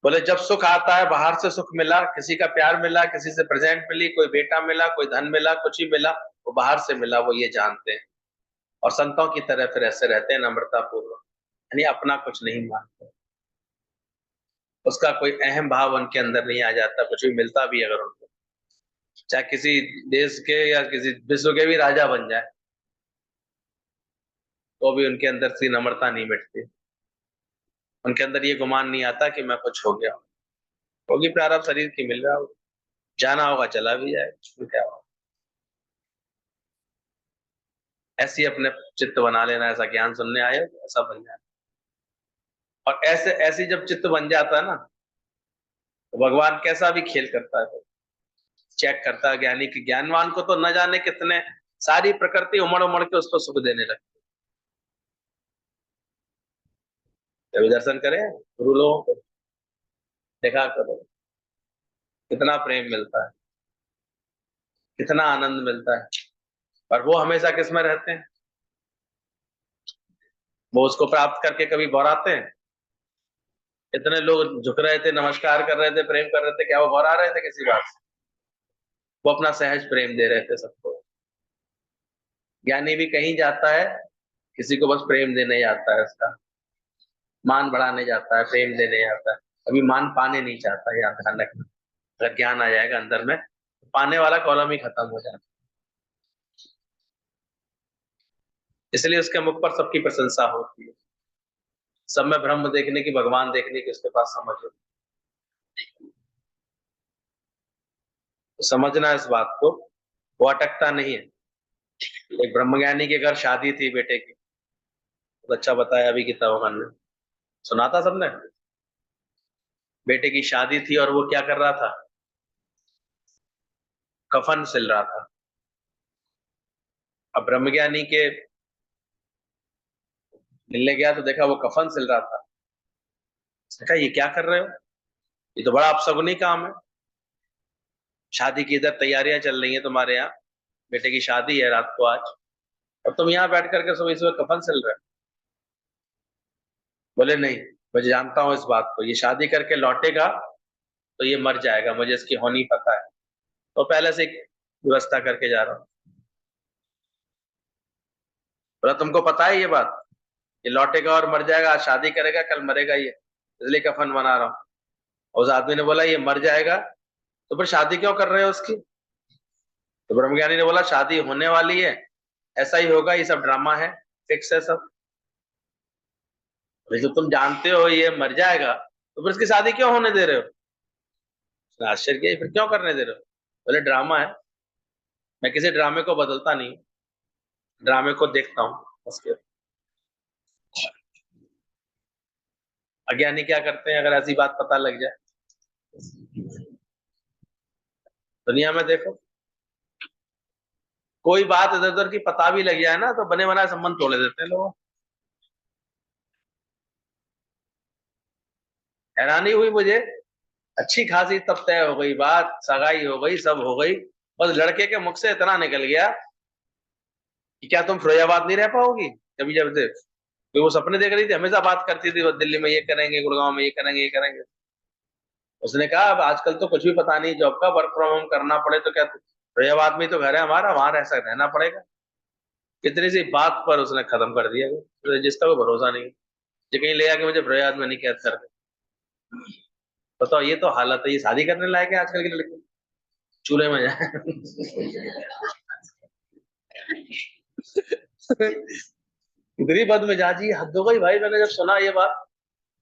बोले जब सुख आता है बाहर से सुख मिला, किसी का प्यार मिला, किसी से प्रेजेंट मिली, कोई बेटा मिला, कोई धन मिला, कुछ ही मिला, वो बाहर से मिला, वो ये जानते हैं। और संतों की तरह फिर ऐसे रहते हैं नम्रता पूर्वक, यानी अपना कुछ नहीं मानते। उसका कोई अहम भाव उनके अंदर नहीं आ जाता, कुछ भी मिलता भी अगर उनको, चाहे किसी देश के या किसी विश्व के भी राजा बन जाए, तो भी उनके अंदर से नम्रता नहीं मिटती। उनके अंदर ये गुमान नहीं आता कि मैं कुछ हो गया, क्योंकि प्रारब्ध शरीर की मिल रहा हो, जाना होगा चला भी जाए, उसमें क्या होगा। ऐसी अपने चित्त बना लेना, ऐसा ज्ञान सुनने आए हो ऐसा बन जाए। और ऐसे ऐसी जब चित्त बन जाता है ना, तो भगवान कैसा भी खेल करता है, तो चेक करता है ज्ञानी की, ज्ञानवान को तो न जाने कितने सारी प्रकृति उमड़ उमड़ के उसको सुख देने लगती है। कभी दर्शन करें गुरु लोगों को, देखा करो कितना प्रेम मिलता है, कितना आनंद मिलता है। और वो हमेशा किस में रहते हैं? वो उसको प्राप्त करके कभी घबराते हैं? इतने लोग झुक रहे थे, नमस्कार कर रहे थे, प्रेम कर रहे थे, क्या वो घबरा रहे थे किसी बात से? वो अपना सहज प्रेम दे रहे थे सबको। ज्ञानी भी कहीं जाता है, किसी को बस प्रेम देने जाता है, उसका मान बढ़ाने जाता है, प्रेम देने जाता है, अभी मान पाने नहीं चाहता। याद ध्यान रखना, अगर ज्ञान आ जाएगा अंदर में, तो पाने वाला कॉलम ही खत्म हो जाता है। इसलिए उसके मुख पर सबकी प्रशंसा होती है, सब में ब्रह्म देखने की, भगवान देखने की उसके पास समझ होती है। तो समझना इस बात को, वो अटकता नहीं है। एक ब्रह्मज्ञानी के घर शादी थी बेटे की, तो अच्छा बताया अभी किताब ने, सुना था सबने। बेटे की शादी थी और वो क्या कर रहा था, कफन सिल रहा था। अब ब्रह्मज्ञानी के मिलने गया तो देखा वो कफन सिल रहा था। उसने कहा ये क्या कर रहे हो, ये तो बड़ा अपशगुनी काम है। शादी की इधर तैयारियां चल रही हैं तुम्हारे यहाँ, बेटे की शादी है रात को आज, और तुम यहाँ बैठ करके सुबह सुबह कफन सिल रहे हो। बोले नहीं, मैं जानता हूँ इस बात को, ये शादी करके लौटेगा तो ये मर जाएगा, मुझे इसकी होनी पता है, तो पहले से एक व्यवस्था करके जा रहा हूँ। बोला तुमको पता है ये बात, ये लौटेगा और मर जाएगा, आज शादी करेगा कल मरेगा ये, इसलिए कफन बना रहा हूँ। उस आदमी ने बोला ये मर जाएगा तो फिर शादी क्यों कर रहे हो उसकी? तो ब्रह्मज्ञानी ने बोला शादी होने वाली है, ऐसा ही होगा, ये सब ड्रामा है, फिक्स है सब। तो तुम जानते हो ये मर जाएगा तो फिर इसकी शादी क्यों होने दे रहे हो? उसने आश्चर्य किया, फिर क्यों करने दे रहे हो? बोले ड्रामा है, मैं किसी ड्रामे को बदलता नहीं, ड्रामे को देखता हूँ उसके। अज्ञानी क्या करते हैं, अगर ऐसी बात पता लग जाए, दुनिया में देखो कोई बात इधर उधर की पता भी लग जाए ना तो बने बनाए संबंध तोड़ देते हैं लोग। हैरानी हुई मुझे, अच्छी खासी तब तय हो गई बात, सगाई हो गई, सब हो गई, बस लड़के के मुख से इतना निकल गया कि क्या तुम फिरोजाबाद नहीं रह पाओगी कभी, जब देख तो वो सपने देख रही थी, हमेशा बात करती थी वो दिल्ली में ये करेंगे, गुड़गांव में ये करेंगे, ये करेंगे। उसने कहा अब आजकल तो कुछ भी पता नहीं जॉब का, वर्क फ्रॉम होम करना पड़े तो क्या, फिरोजाबाद में तो घर है हमारा, वहां रह सकते, रहना पड़ेगा। कितनी सी बात पर उसने खत्म कर दिया, तो जिसका कोई भरोसा नहीं, जो कहीं ले आके मुझे फिरोजाबाद में नहीं कैद कर दे। बताओ ये तो हालत है, ये शादी करने लायक है आजकल की लड़की, चूल्हे में जाए। इतनी बदमिजाजी, हद हो गई भाई, मैंने जब सुना ये बात,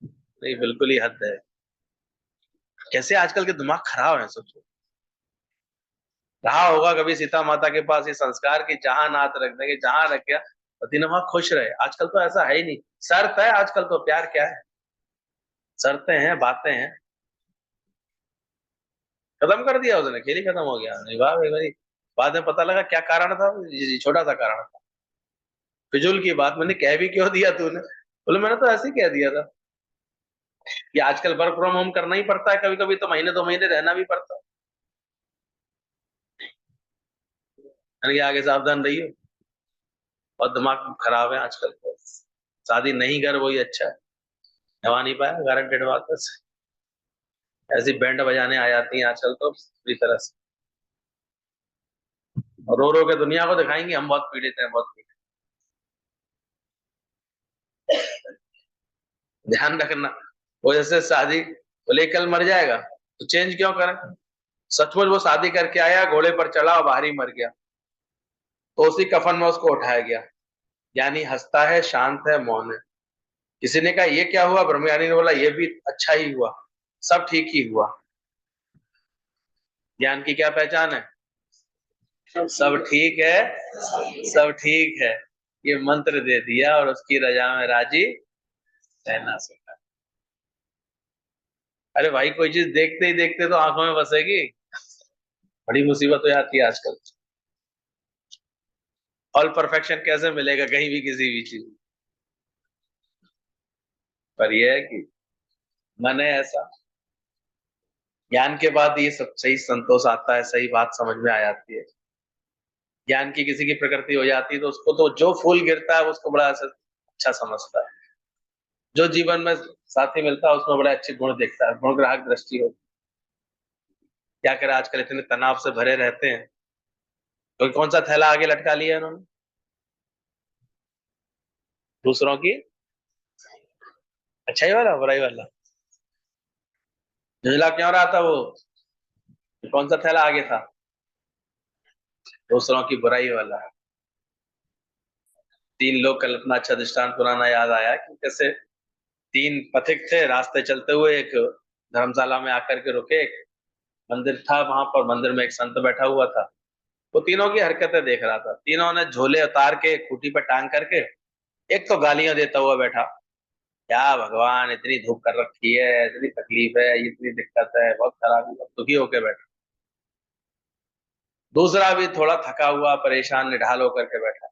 नहीं बिल्कुल ही हद है। कैसे आजकल के दिमाग खराब है सोचो। रहा होगा कभी सीता माता के पास ये संस्कार की जहां नाथ रख देंगे, जहां रख गया पति वहां खुश रहे, आजकल तो ऐसा है ही नहीं। शर्त है आजकल तो, प्यार क्या है, शर्तें हैं, बातें हैं, खत्म कर दिया उसने, खेल ही खत्म हो गया। नहीं वाह भाई भाई, बाद में पता लगा क्या कारण था, ये छोटा सा कारण था, फिजूल की बात, मैंने कह भी क्यों दिया तूने? बोले मैंने तो ऐसे ही कह दिया था कि आजकल वर्क फ्रॉम होम करना ही पड़ता है, कभी कभी तो महीने 2 महीने रहना भी पड़ता है, मैंने कहा आगे सावधान रहिए, और दिमाग खराब है आजकल तो, शादी नहीं कर वही अच्छा है। दवा नहीं पाया, गारंटेड बात है, ऐसी बैंड बजाने आ जाती हैं आजकल तो पूरी तरह से, और रो रो के दुनिया को दिखाएंगे हम बहुत पीड़ित हैं, बहुत पीड़ित। ध्यान रखना, वो जैसे शादी, बोले कल मर जाएगा तो चेंज क्यों करें? सचमुच वो शादी करके आया, घोड़े पर चढ़ा और बाहर ही मर गया, तो उसी कफन में उसको उठाया गया। यानी हंसता है, शांत है, मौन है। किसी ने कहा ये क्या हुआ, ब्रह्मज्ञानी ने बोला ये भी अच्छा ही हुआ, सब ठीक ही हुआ। ज्ञान की क्या पहचान है? सब ठीक है, सब ठीक है, ये मंत्र दे दिया और उसकी रजा में राजी रहना सीखा। अरे भाई कोई चीज देखते ही देखते तो आंखों में बसेगी, बड़ी मुसीबत हो जाती है आजकल। ऑल परफेक्शन कैसे मिलेगा कहीं भी किसी भी चीज, पर यह है कि मन है ऐसा, ज्ञान के बाद ये सब सही संतोष आता है, सही बात समझ में आ जाती है। ज्ञान की किसी की प्रकृति हो जाती है तो उसको तो जो फूल गिरता है उसको बड़ा अच्छा समझता है, जो जीवन में साथी मिलता है उसमें बड़े अच्छे गुण देखता है, गुण ग्राहक दृष्टि हो। क्या करे आजकल इतने तनाव से भरे रहते हैं, तो कौन सा थैला आगे लटका लिया उन्होंने, दूसरों की अच्छाई वाला बुराई वाला, झुंझला क्यों रहा था वो, कौन सा थैला आगे था, दूसरों की बुराई वाला। तीन लोग, कल अपना अच्छा दृष्टांत पुराना याद आया कि कैसे तीन पथिक थे, रास्ते चलते हुए एक धर्मशाला में आकर के रुके, एक मंदिर था वहां पर, मंदिर में एक संत बैठा हुआ था, वो तीनों की हरकतें देख रहा था। तीनों ने झोले उतार के खूंटी पर टांग करके, एक तो गालियां देता हुआ बैठा, क्या भगवान इतनी धूप कर रखी है, इतनी तकलीफ है, इतनी दिक्कत है, बहुत खराब, दुखी होके बैठा। दूसरा भी थोड़ा थका हुआ, परेशान, निढाल होकर के बैठा।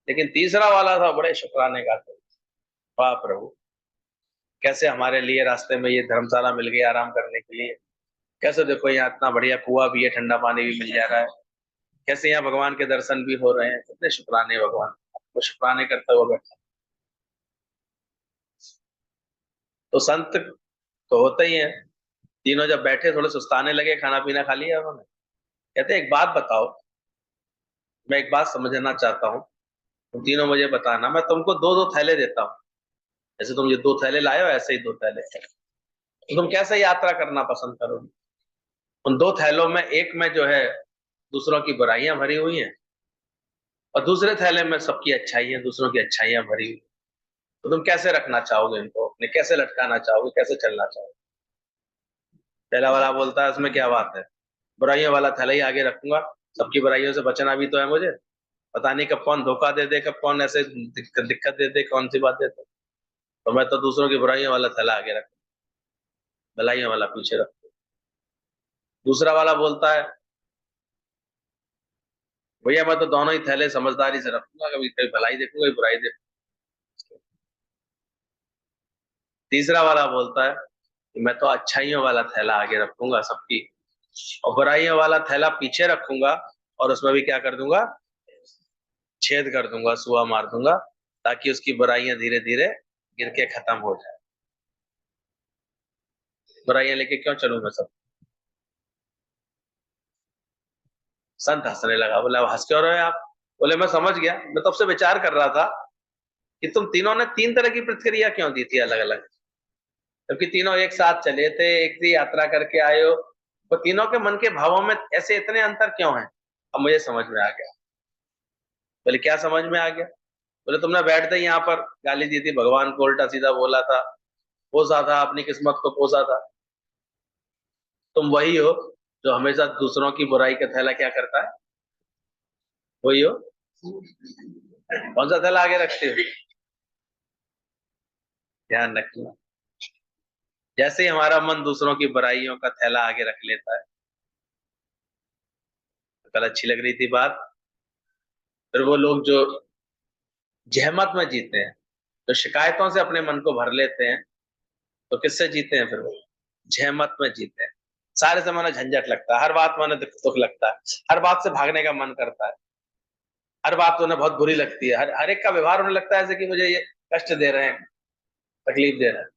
लेकिन तीसरा वाला था बड़े शुक्राने का था, वाह प्रभु, कैसे हमारे लिए रास्ते में ये धर्मशाला मिल गई आराम करने के लिए, कैसे देखो यहाँ इतना बढ़िया कुआं भी है, ठंडा पानी भी मिल जा रहा है, कैसे यहाँ भगवान के दर्शन भी हो रहे हैं, कितने शुक्राने भगवान, वो शुक्राने करते हुए बैठा। तो संत तो होते ही हैं। तीनों जब बैठे थोड़े सुस्ताने लगे, खाना पीना खा लिया उन्होंने, कहते एक बात बताओ, मैं एक बात समझना चाहता हूँ, तुम तीनों मुझे बताना, मैं तुमको दो दो थैले देता हूँ, जैसे तुम ये दो थैले लाए हो ऐसे ही दो थैले, तो तुम कैसे यात्रा करना पसंद करोगे? उन दो थैलों में एक में जो है दूसरों की बुराइयां भरी हुई हैं, और दूसरे थैले में सबकी अच्छाइयां, दूसरों की अच्छाइयां भरी हुई। तो तुम कैसे रखना चाहोगे इनको अपने, कैसे लटकाना चाहोगे, कैसे चलना चाहोगे? पहला वाला बोलता है इसमें क्या बात है, बुराइयों वाला थैला ही आगे रखूंगा, सबकी बुराइयों से बचना भी तो है मुझे। पता नहीं कब कौन धोखा दे दे, कब कौन ऐसे दिक्कत दे दे, कौन सी बात दे दे। तो मैं तो दूसरों की बुराइयों वाला थैला आगे रख, भलाइयों वाला पीछे रख। दूसरा वाला बोलता है भैया मैं तो दोनों ही थैले समझदारी से रखूंगा, कभी कभी भलाई देखूंगा, कभी बुराई देखूंगा। तीसरा वाला बोलता है कि मैं तो अच्छाइयों वाला थैला आगे रखूंगा सबकी, और बुराइयों वाला थैला पीछे रखूंगा, और उसमें भी क्या कर दूंगा, छेद कर दूंगा, सुआ मार दूंगा, ताकि उसकी बुराइयां धीरे धीरे गिर के खत्म हो जाए। बुराइयां लेके क्यों चलूं मैं सब? संत हंसने लगा, बोला हंस क्यों रहे हो आप? बोले मैं समझ गया, मैं तब से विचार कर रहा था कि तुम तीनों ने तीन तरह की प्रतिक्रिया क्यों दी थी अलग अलग, क्योंकि तीनों एक साथ चले थे, एक सी यात्रा करके आए हो, तो तीनों के मन के भावों में ऐसे इतने अंतर क्यों हैं? अब मुझे समझ में आ गया। बोले क्या समझ में आ गया? बोले तुमने बैठते ही यहाँ पर गाली दी थी, भगवान को उल्टा सीधा बोला था, कोसा था, अपनी किस्मत को कोसा था। तुम वही हो जो हमेशा दूसरों की बुराई का थैला क्या करता है, वही हो। कौन सा थैला आगे रखते हो? ध्यान रखना, जैसे ही हमारा मन दूसरों की बुराइयों का थैला आगे रख लेता है, तो कल अच्छी लग रही थी बात, फिर वो लोग जो जहमत में जीते हैं, तो शिकायतों से अपने मन को भर लेते हैं, तो किससे जीते हैं फिर वो? जहमत में जीते हैं। सारे समय उन्हें झंझट लगता है, हर बात में उन्हें दुख दुख लगता है, हर बात से भागने का मन करता है, हर बात उन्हें बहुत बुरी लगती है, हर एक का व्यवहार उन्हें लगता है ऐसे कि मुझे ये कष्ट दे रहे हैं, तकलीफ दे रहे हैं।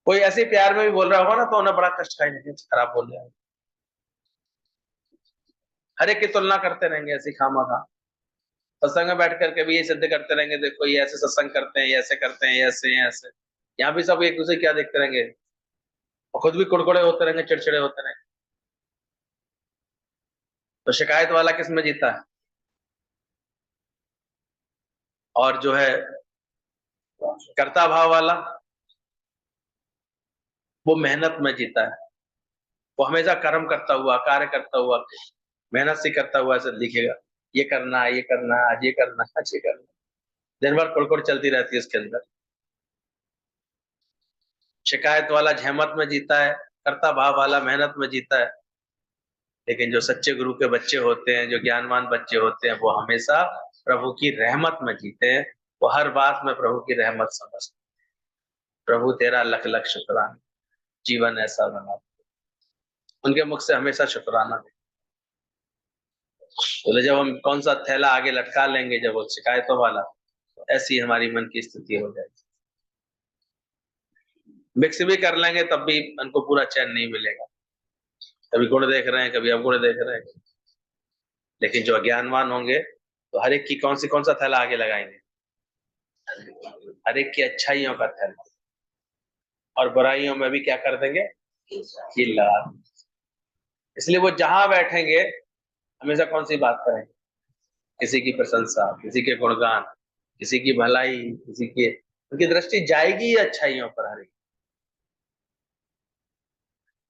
कोई ऐसे प्यार में भी बोल रहा होगा ना, तो उन्हें बड़ा कष्ट का नहीं, खराब बोल रहे हैं। हर एक की तुलना करते रहेंगे ऐसी खामा खा। सत्संग में बैठ करके भी ये सिद्ध करते रहेंगे, देखो ये ऐसे सत्संग करते हैं, ये ऐसे करते हैं, ये ऐसे हैं, ऐसे। यहाँ भी सब एक दूसरे क्या देखते रहेंगे, और खुद भी कुड़कुड़े होते रहेंगे, चिड़चिड़े होते रहेंगे। तो शिकायत वाला किस में जीता है? और जो है कर्ता भाव वाला, वो मेहनत में जीता है। वो हमेशा कर्म करता हुआ, कार्य करता हुआ, मेहनत से करता हुआ ऐसे दिखेगा, ये करना है, ये करना है, आज ये करना है, आज ये करना है। दिन भर कुड़कुड़ चलती रहती है उसके अंदर। शिकायत वाला जहमत में जीता है, कर्ता भाव वाला मेहनत में जीता है। लेकिन जो सच्चे गुरु के बच्चे होते हैं, जो ज्ञानवान बच्चे होते हैं, वो हमेशा प्रभु की रहमत में जीते हैं। वो हर बात में प्रभु की रहमत समझते, प्रभु तेरा लख लख शुक्राना, जीवन ऐसा बना। उनके मुख से हमेशा शुक्राना। बोले जब हम कौन सा थैला आगे लटका लेंगे, जब वो शिकायतों वाला, तो ऐसी हमारी मन की स्थिति हो जाएगी। मिक्स भी कर लेंगे तब भी मन को पूरा चैन नहीं मिलेगा, कभी गुण देख रहे हैं, कभी अवगुण देख रहे हैं। लेकिन जो अज्ञानवान होंगे, तो हर एक की कौन सा थैला आगे लगाएंगे, हर एक की अच्छाइयों का थैला, और बुराइयों में भी क्या कर देंगे, किला। इसलिए वो जहां बैठेंगे हमेशा कौन सी बात करेंगे, किसी की प्रशंसा, किसी के गुणगान, किसी की भलाई, किसी के, उनकी दृष्टि जाएगी ही अच्छाइयों पर, हर एक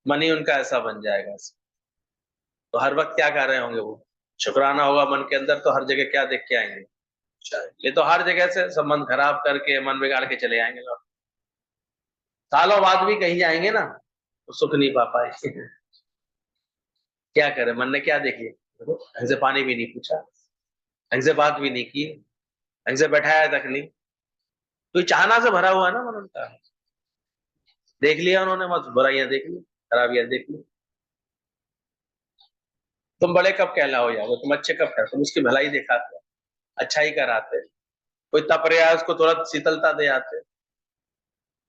मन ही उनका ऐसा बन जाएगा। तो हर वक्त क्या कर रहे होंगे वो, शुक्राना होगा मन के अंदर, तो हर जगह क्या देख के आएंगे, ये तो हर जगह से संबंध खराब करके मन बिगाड़ के चले आएंगे लोग। सालों बाद भी कहीं जाएंगे ना, तो सुख नहीं पा पाए। क्या करे, मन ने क्या देखे, ढंग से पानी भी नहीं पूछा, ढंग से बात भी नहीं की, ढंग से बैठाया तक नहीं। तो ये चाहना से भरा हुआ है ना मन उनका। देख लिया उन्होंने, बस बुराइयां देख ली, खराबियां देख ली। तुम बड़े कब कहलाओ यार, वो तुम अच्छे कब कहते, तुम उसकी भलाई दिखाते, अच्छाई कराते, कोई तप रहा है उसको तुरंत शीतलता दे आते।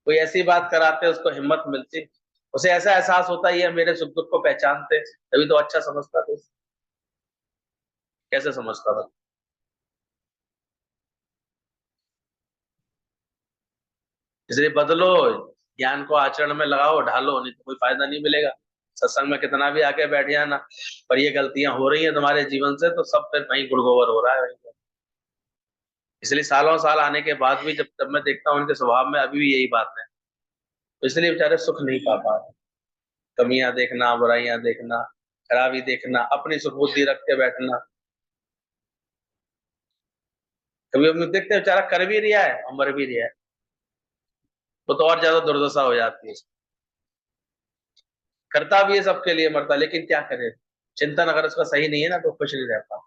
कोई ऐसी बात कराते उसको हिम्मत मिलती, उसे ऐसा एहसास होता है ये मेरे सुख दुख को पहचानते, तभी तो अच्छा समझता था। कैसे समझता था? इसलिए बदलो, ज्ञान को आचरण में लगाओ, ढालो, नहीं तो कोई फायदा नहीं मिलेगा। सत्संग में कितना भी आके बैठ जाना, पर ये गलतियां हो रही हैं तुम्हारे जीवन से, तो सब फिर वहीं गुड़गोबर हो रहा है वहीं पे। इसलिए सालों साल आने के बाद भी जब जब मैं देखता हूँ उनके स्वभाव में अभी भी यही बात है, तो इसलिए बेचारे सुख नहीं पा पा रहे। कमियां देखना, बुराइयां देखना, खराबी देखना, अपनी सुख बुद्धि रख के बैठना। कभी हम देखते हैं बेचारा कर भी रिया है और मर भी रिया है, तो और ज्यादा दुर्दशा हो जाती है। करता भी है सबके लिए, मरता, लेकिन क्या करे, चिंतन अगर उसका सही नहीं है ना तो खुश नहीं रहता।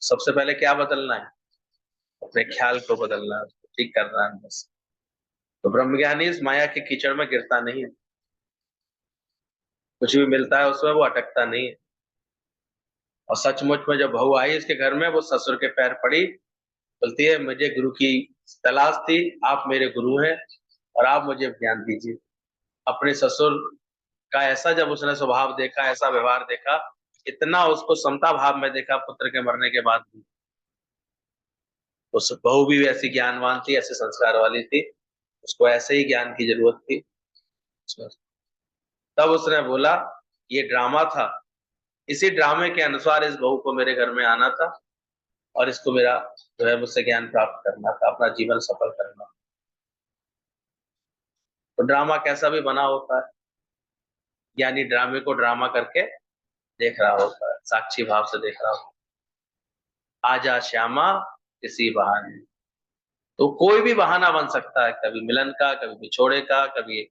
सबसे पहले क्या बदलना है? अपने ख्याल को बदलना है, उसको ठीक करना है बस। तो ब्रह्मज्ञानी इस माया के कीचड़ में गिरता नहीं है, कुछ भी मिलता है उसमें वो अटकता नहीं है। और सचमुच में जब बहू आई इसके घर में, वो ससुर के पैर पड़ी, बोलती है मुझे गुरु की तलाश थी, आप मेरे गुरु हैं और आप मुझे ज्ञान दीजिए। अपने ससुर का ऐसा जब उसने स्वभाव देखा, ऐसा व्यवहार देखा, इतना उसको समता भाव में देखा पुत्र के मरने के बाद भी, उस बहू भी ऐसी ज्ञानवान थी, ऐसे संस्कार वाली थी, उसको ऐसे ही ज्ञान की जरूरत थी। तब उसने बोला ये ड्रामा था, इसी ड्रामे के अनुसार इस बहू को मेरे घर में आना था और इसको मेरा जो है मुझसे ज्ञान प्राप्त करना था, अपना जीवन सफल करना। तो ड्रामा कैसा भी बना होता है, यानी ड्रामे को ड्रामा करके देख रहा होता है, साक्षी भाव से देख रहा होता है। आजा श्यामा किसी बहाने, तो कोई भी बहाना बन सकता है, कभी मिलन का, कभी बिछोड़े का, कभी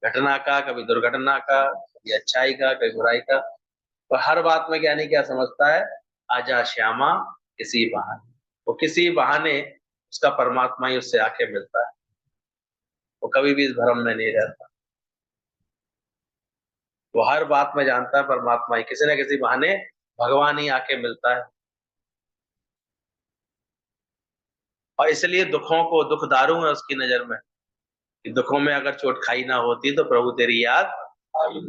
घटना का, कभी दुर्घटना का, कभी अच्छाई का, कभी बुराई का। तो हर बात में ज्ञानी क्या समझता है? आजा श्यामा किसी बहाने, वो किसी बहाने उसका परमात्मा ही उससे आके मिलता है, वो कभी भी इस भ्रम में नहीं रहता। वो हर बात में जानता है परमात्मा ही किसी न किसी बहाने, भगवान ही आके मिलता है। और इसलिए दुखों को दुख दारू है उसकी नजर में, कि दुखों में अगर चोट खाई ना होती तो प्रभु तेरी याद आई।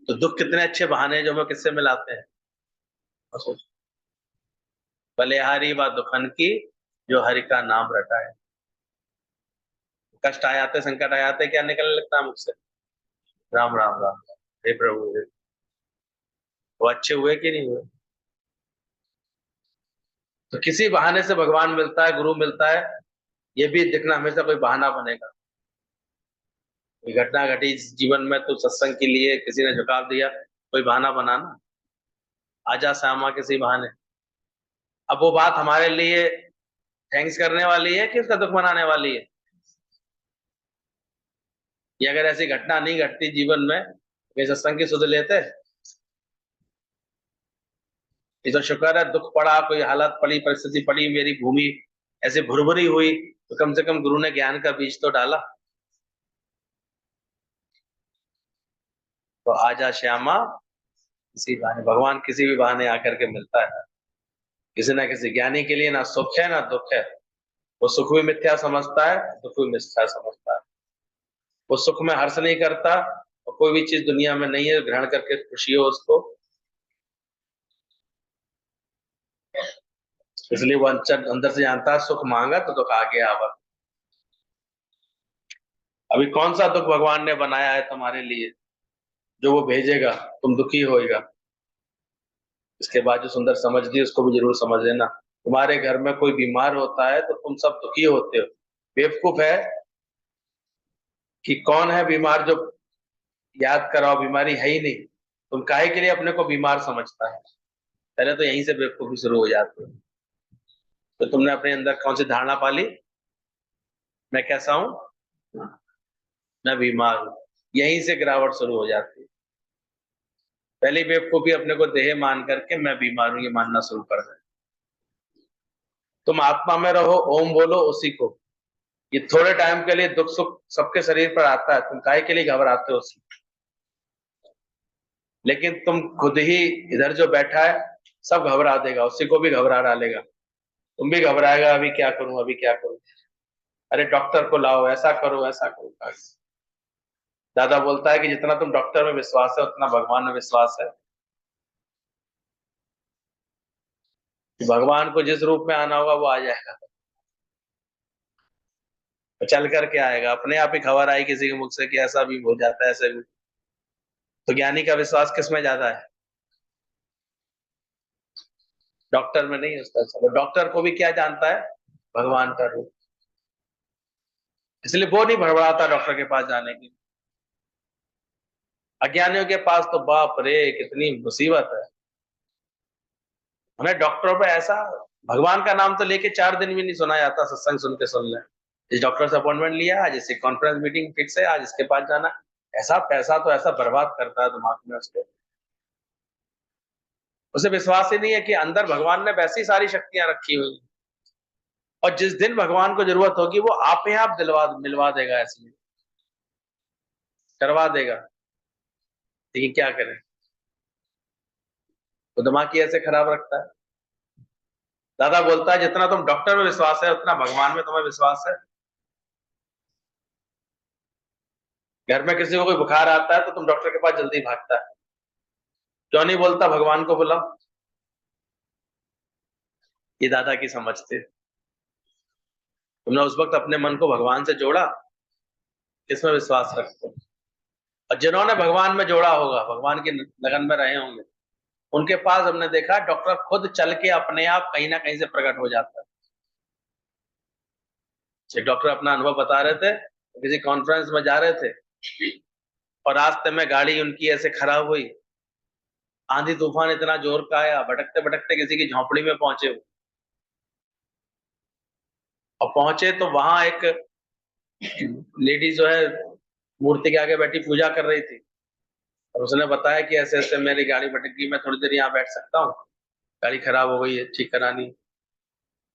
तो दुख कितने अच्छे बहाने हैं जो हमें किससे मिलाते हैं। बलिहारी व दुखन की, जो हरि का नाम रटाए। कष्ट आ जाते, संकट आ जाते, क्या निकलने लगता है मुझसे? राम राम राम, हे प्रभु हे। वो अच्छे हुए कि नहीं हुए? तो किसी बहाने से भगवान मिलता है, गुरु मिलता है, ये भी देखना हमेशा कोई बहाना बनेगा। कोई घटना घटी जीवन में तो सत्संग के लिए किसी ने झुकाव दिया, कोई बहाना बनाना, आजा श्यामा किसी बहाने। अब वो बात हमारे लिए थैंक्स करने वाली है कि उसका दुख मनाने वाली है? ये अगर ऐसी घटना नहीं घटती जीवन में, वे सत्संग की सुध लेते? ये तो शुक्र है, दुख पड़ा, कोई हालत पड़ी, परिस्थिति पड़ी, मेरी भूमि ऐसे भुरभुरी हुई, तो कम से कम गुरु ने ज्ञान का बीज तो डाला। तो आजा श्यामा किसी बहाने, भगवान किसी भी बहाने आकर के मिलता है। किसी ना किसी ज्ञानी के लिए ना सुख है ना दुख है, वो सुख भी मिथ्या समझता है, दुख भी मिथ्या समझता है। वो सुख में हर्ष नहीं करता, और कोई भी चीज दुनिया में नहीं है ग्रहण करके खुशी हो उसको, इसलिए वो अंदर से जानता है सुख मांगा तो दुख आगे आवा। अभी कौन सा दुख भगवान ने बनाया है तुम्हारे लिए जो वो भेजेगा, तुम दुखी होएगा? इसके बाद जो सुंदर समझ दी उसको भी जरूर समझ लेना। तुम्हारे घर में कोई बीमार होता है तो तुम सब दुखी होते हो। बेवकूफ है कि कौन है बीमार जो याद कराओ, बीमारी है ही नहीं, तुम काहे के लिए अपने को बीमार समझता है? पहले तो यहीं से बेवकूफी शुरू हो जाती है। तो तुमने अपने अंदर कौन सी धारणा पाली? मैं कैसा हूं? मैं बीमार हूं। यहीं से गिरावट शुरू हो जाती है। पहली बेवकूफी अपने को देह मान करके मैं बीमार हूं ये मानना शुरू कर दे। तुम आत्मा में रहो, ओम बोलो उसी को। ये थोड़े टाइम के लिए दुख सुख सबके शरीर पर आता है, तुम काहे के लिए घबराते हो उसी? लेकिन तुम खुद ही इधर जो बैठा है सब घबरा देगा, उसी को भी घबरा डालेगा। तुम भी घबराएगा, अभी क्या करूं, अभी क्या करूं, अरे डॉक्टर को लाओ, ऐसा करो, ऐसा करो। दादा बोलता है कि जितना तुम डॉक्टर में विश्वास है उतना भगवान में विश्वास है, कि भगवान को जिस रूप में आना होगा वो आ जाएगा। तो चल करके आएगा, अपने आप ही खबर आई किसी के मुख से कि ऐसा भी हो जाता है, ऐसे भी। तो ज्ञानी का विश्वास किस में ज्यादा है? डॉक्टर में नहीं उसका। सब डॉक्टर को भी क्या जानता है? भगवान का रूप। इसलिए वो नहीं भड़बड़ाता डॉक्टर के पास जाने की। अज्ञानियों के पास तो बाप रे कितनी मुसीबत है। उन्हें डॉक्टरों पे ऐसा, भगवान का नाम तो लेके 4 दिन भी नहीं सुना जाता, सत्संग सुन के सुन ले। इस डॉक्टर से अपॉइंटमेंट लिया, आज इसकी कॉन्फ्रेंस मीटिंग फिक्स है, आज इसके पास जाना। ऐसा पैसा तो ऐसा बर्बाद करता है दिमाग में उसके। उसे विश्वास ही नहीं है कि अंदर भगवान ने वैसी सारी शक्तियां रखी हुई, और जिस दिन भगवान को जरूरत होगी वो आप ही आप दिलवा मिलवा देगा, ऐसे करवा देगा। लेकिन क्या करें, वो दिमाग ही ऐसे खराब रखता है। दादा बोलता है जितना तुम डॉक्टर में विश्वास है उतना भगवान में तुम्हें विश्वास है। घर में किसी को कोई बुखार आता है तो तुम डॉक्टर के पास जल्दी भागता है, क्यों नहीं बोलता भगवान को बुलाओ? ये दादा की समझ थी। तुमने उस वक्त अपने मन को भगवान से जोड़ा, किसमें विश्वास रखते हो? और जिन्होंने भगवान में जोड़ा होगा, भगवान की लगन में रहे होंगे, उनके पास हमने देखा डॉक्टर खुद चल के अपने आप कहीं ना कहीं से प्रकट हो जाता है। एक डॉक्टर अपना अनुभव बता रहे थे, किसी कॉन्फ्रेंस में जा रहे थे और रास्ते में गाड़ी उनकी ऐसे खराब हुई, आंधी तूफान इतना जोर का आया, भटकते भटकते किसी की झोंपड़ी में पहुंचे वो। और पहुंचे तो वहां एक लेडी जो है मूर्ति के आगे बैठी पूजा कर रही थी, और उसने बताया कि ऐसे ऐसे मेरी गाड़ी भटक गई, मैं थोड़ी देर यहाँ बैठ सकता हूँ, गाड़ी खराब हो गई है, ठीक करानी।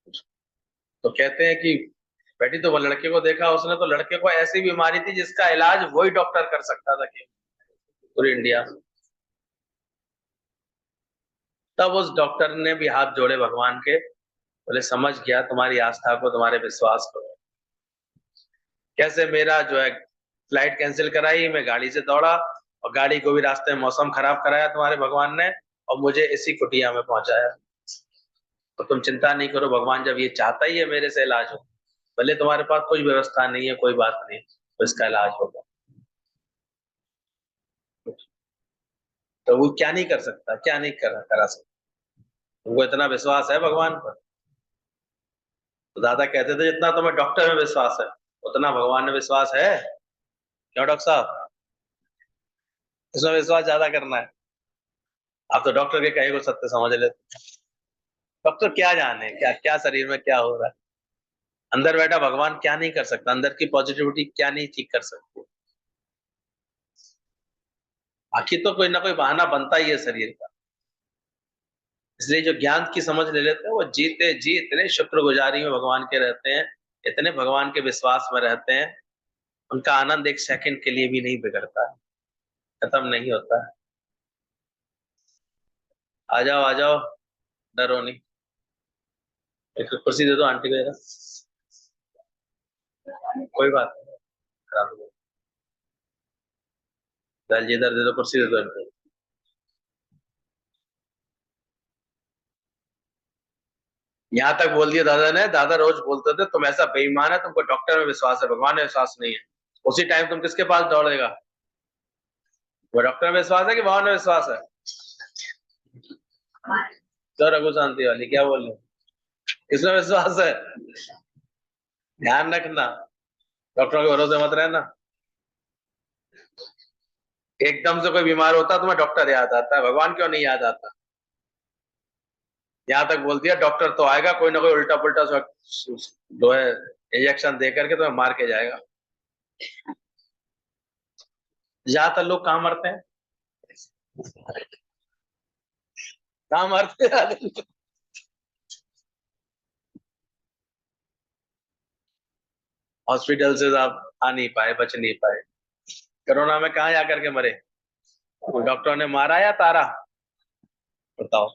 तो कहते हैं कि बैठी तो वो लड़के को देखा उसने, तो लड़के को ऐसी बीमारी थी जिसका इलाज वही डॉक्टर कर सकता था कि पूरी इंडिया में। तब उस डॉक्टर ने भी हाथ जोड़े भगवान के, बोले समझ गया तुम्हारी आस्था को, तुम्हारे विश्वास को। कैसे मेरा जो है फ्लाइट कैंसिल कराई, मैं गाड़ी से दौड़ा, और गाड़ी को भी रास्ते में मौसम खराब कराया तुम्हारे भगवान ने, और मुझे इसी कुटिया में पहुंचाया। तो तुम चिंता नहीं करो, भगवान जब ये चाहता ही है मेरे से इलाज हो, भले तुम्हारे पास कोई व्यवस्था नहीं है, कोई बात नहीं, तो इसका इलाज होगा। तो वो क्या नहीं कर सकता, क्या नहीं करा सकता? उनको इतना विश्वास है भगवान पर। तो दादा कहते थे जितना तुम्हें डॉक्टर में विश्वास है उतना भगवान में विश्वास है। क्यों डॉक्टर साहब, इसमें विश्वास ज्यादा करना है? आप तो डॉक्टर के कहे को सत्य समझ लेते। डॉक्टर क्या जाने क्या क्या शरीर में क्या हो रहा है, अंदर बैठा भगवान क्या नहीं कर सकता, अंदर की पॉजिटिविटी क्या नहीं ठीक कर सकती। आखिर तो कोई ना कोई बहाना बनता ही है शरीर का। इसलिए जो ज्ञान की समझ ले लेते हैं वो जीते जी इतने शुक्रगुजारी में भगवान के रहते हैं, इतने भगवान के विश्वास में रहते हैं, उनका आनंद एक सेकंड के लिए भी नहीं बिगड़ता है, खत्म नहीं होता है। आ जाओ आ जाओ, डरो नहीं। एक कुर्सी दे दो आंटी को जरा। कोई बात नहीं, खराब हो गई। दल जी इधर दे दो, कुर्सी दे दो इनको। यहाँ तक बोल दिया दादा ने। दादा रोज बोलते थे तुम ऐसा बेईमान है, तुमको डॉक्टर में विश्वास है, भगवान में विश्वास नहीं है। उसी टाइम तुम किसके पास दौड़ेगा? वो डॉक्टर में विश्वास है कि भगवान में विश्वास है? तो रघु शांति वाली क्या बोल रहे हो? किसमें विश्वास है? ध्यान रखना, डॉक्टरों के भरोसे मत रहना। एकदम से कोई बीमार होता है तुम्हें डॉक्टर याद आता है, भगवान क्यों नहीं याद आता? यहाँ तक बोल दिया डॉक्टर तो आएगा, कोई ना कोई उल्टा पुल्टा जो है इंजेक्शन दे करके तुम्हें मार के जाएगा। ज्यादातर लोग कहाँ मरते हैं? कहाँ मरते हैं? हॉस्पिटल से आप आ नहीं पाए, बच नहीं पाए। कोरोना में कहाँ जा करके मरे? डॉक्टर ने मारा या तारा? बताओ।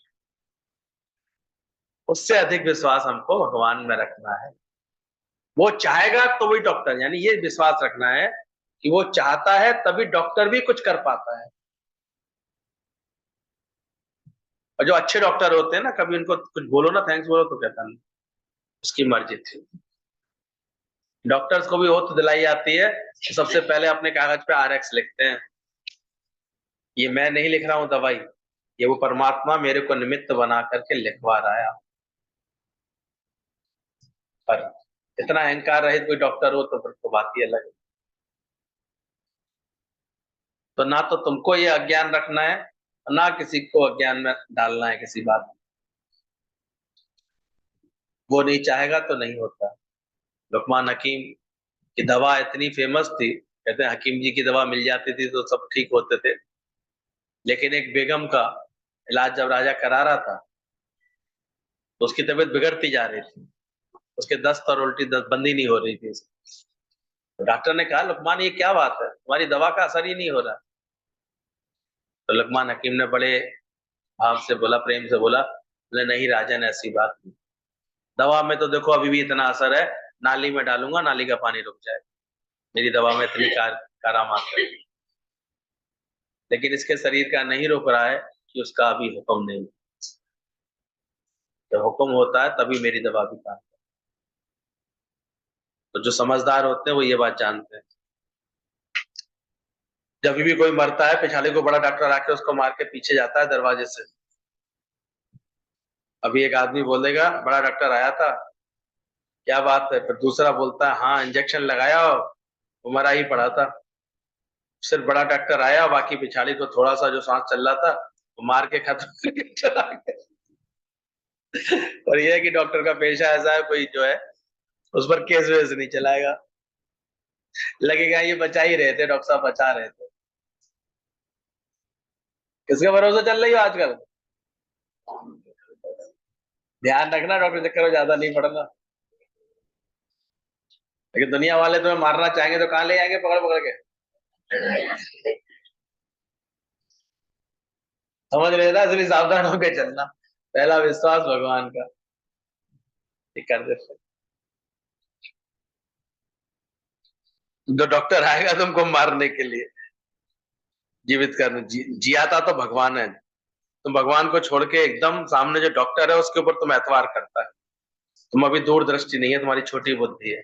उससे अधिक विश्वास हमको भगवान में रखना है। वो चाहेगा तो वही डॉक्टर, यानी ये विश्वास रखना है कि वो चाहता है तभी डॉक्टर भी कुछ कर पाता है। और जो अच्छे डॉक्टर होते हैं ना, कभी उनको कुछ बोलो ना, थैंक्स बोलो, तो कहता नहीं, उसकी मर्जी थी। डॉक्टर्स को भी ओथ दिलाई जाती है, सबसे पहले अपने कागज पे RX लिखते हैं, ये मैं नहीं लिख रहा हूं दवाई, ये वो परमात्मा मेरे को निमित्त बना करके लिखवा रहा है। पर इतना अहंकार रहित कोई डॉक्टर हो तो फिर तो बात ही अलग है। तो ना तो तुमको ये अज्ञान रखना है, ना किसी को अज्ञान में डालना है किसी बात में। वो नहीं चाहेगा तो नहीं होता। लुकमान हकीम की दवा इतनी फेमस थी, कहते हैं हकीम जी की दवा मिल जाती थी तो सब ठीक होते थे। लेकिन एक बेगम का इलाज जब राजा करा रहा था तो उसकी तबीयत बिगड़ती जा रही थी, उसके दस्त और उल्टी दस्त बंदी नहीं हो रही थी। तो डॉक्टर ने कहा, लुकमान ये क्या बात है, तुम्हारी दवा का असर ही नहीं हो रहा। तो लुकमान हकीम ने बड़े भाव से बोला, प्रेम से बोला, बोले नहीं राजन, ऐसी बात नहीं, दवा में तो देखो अभी भी इतना असर है, नाली में डालूंगा नाली का पानी रुक जाए, मेरी दवा में इतनी करामात है। लेकिन इसके शरीर का नहीं रोक रहा है कि उसका अभी हुक्म नहीं। जब हुक्म होता है तभी मेरी दवा भी काम। तो जो समझदार होते हैं वो ये बात जानते हैं। जब भी कोई मरता है, पिछाड़ी को बड़ा डॉक्टर आके उसको मार के पीछे जाता है दरवाजे से। अभी एक आदमी बोलेगा बड़ा डॉक्टर आया था, क्या बात है, फिर दूसरा बोलता है हाँ इंजेक्शन लगाया हो, वो मरा ही पड़ा था। सिर्फ बड़ा डॉक्टर आया, बाकी पिछाड़ी को थोड़ा सा जो सांस चल रहा था वो मार के खत्म करके चला गया। और ये है कि डॉक्टर का पेशा ऐसा है, कोई जो है उस पर केस वेस नहीं चलाएगा, लगेगा ये बचा ही रहे थे, डॉक्टर साहब बचा रहे थे। किसके भरोसे चल रही हो आजकल? ध्यान रखना, डॉक्टर चक्कर में ज्यादा नहीं पड़ना। लेकिन दुनिया वाले तुम्हें मारना चाहेंगे तो कहाँ ले जाएंगे पकड़ पकड़ के? समझ रहे ना, इसलिए सावधान होकर चलना। पहला विश्वास भगवान का, ये कर देते। जो डॉक्टर आएगा तुमको मारने के लिए, जीवित करने, जियाता तो भगवान है। तुम भगवान को छोड़ के एकदम सामने जो डॉक्टर है उसके ऊपर तुम एतवार करता है। तुम अभी दूरदृष्टि नहीं है, तुम्हारी छोटी बुद्धि है।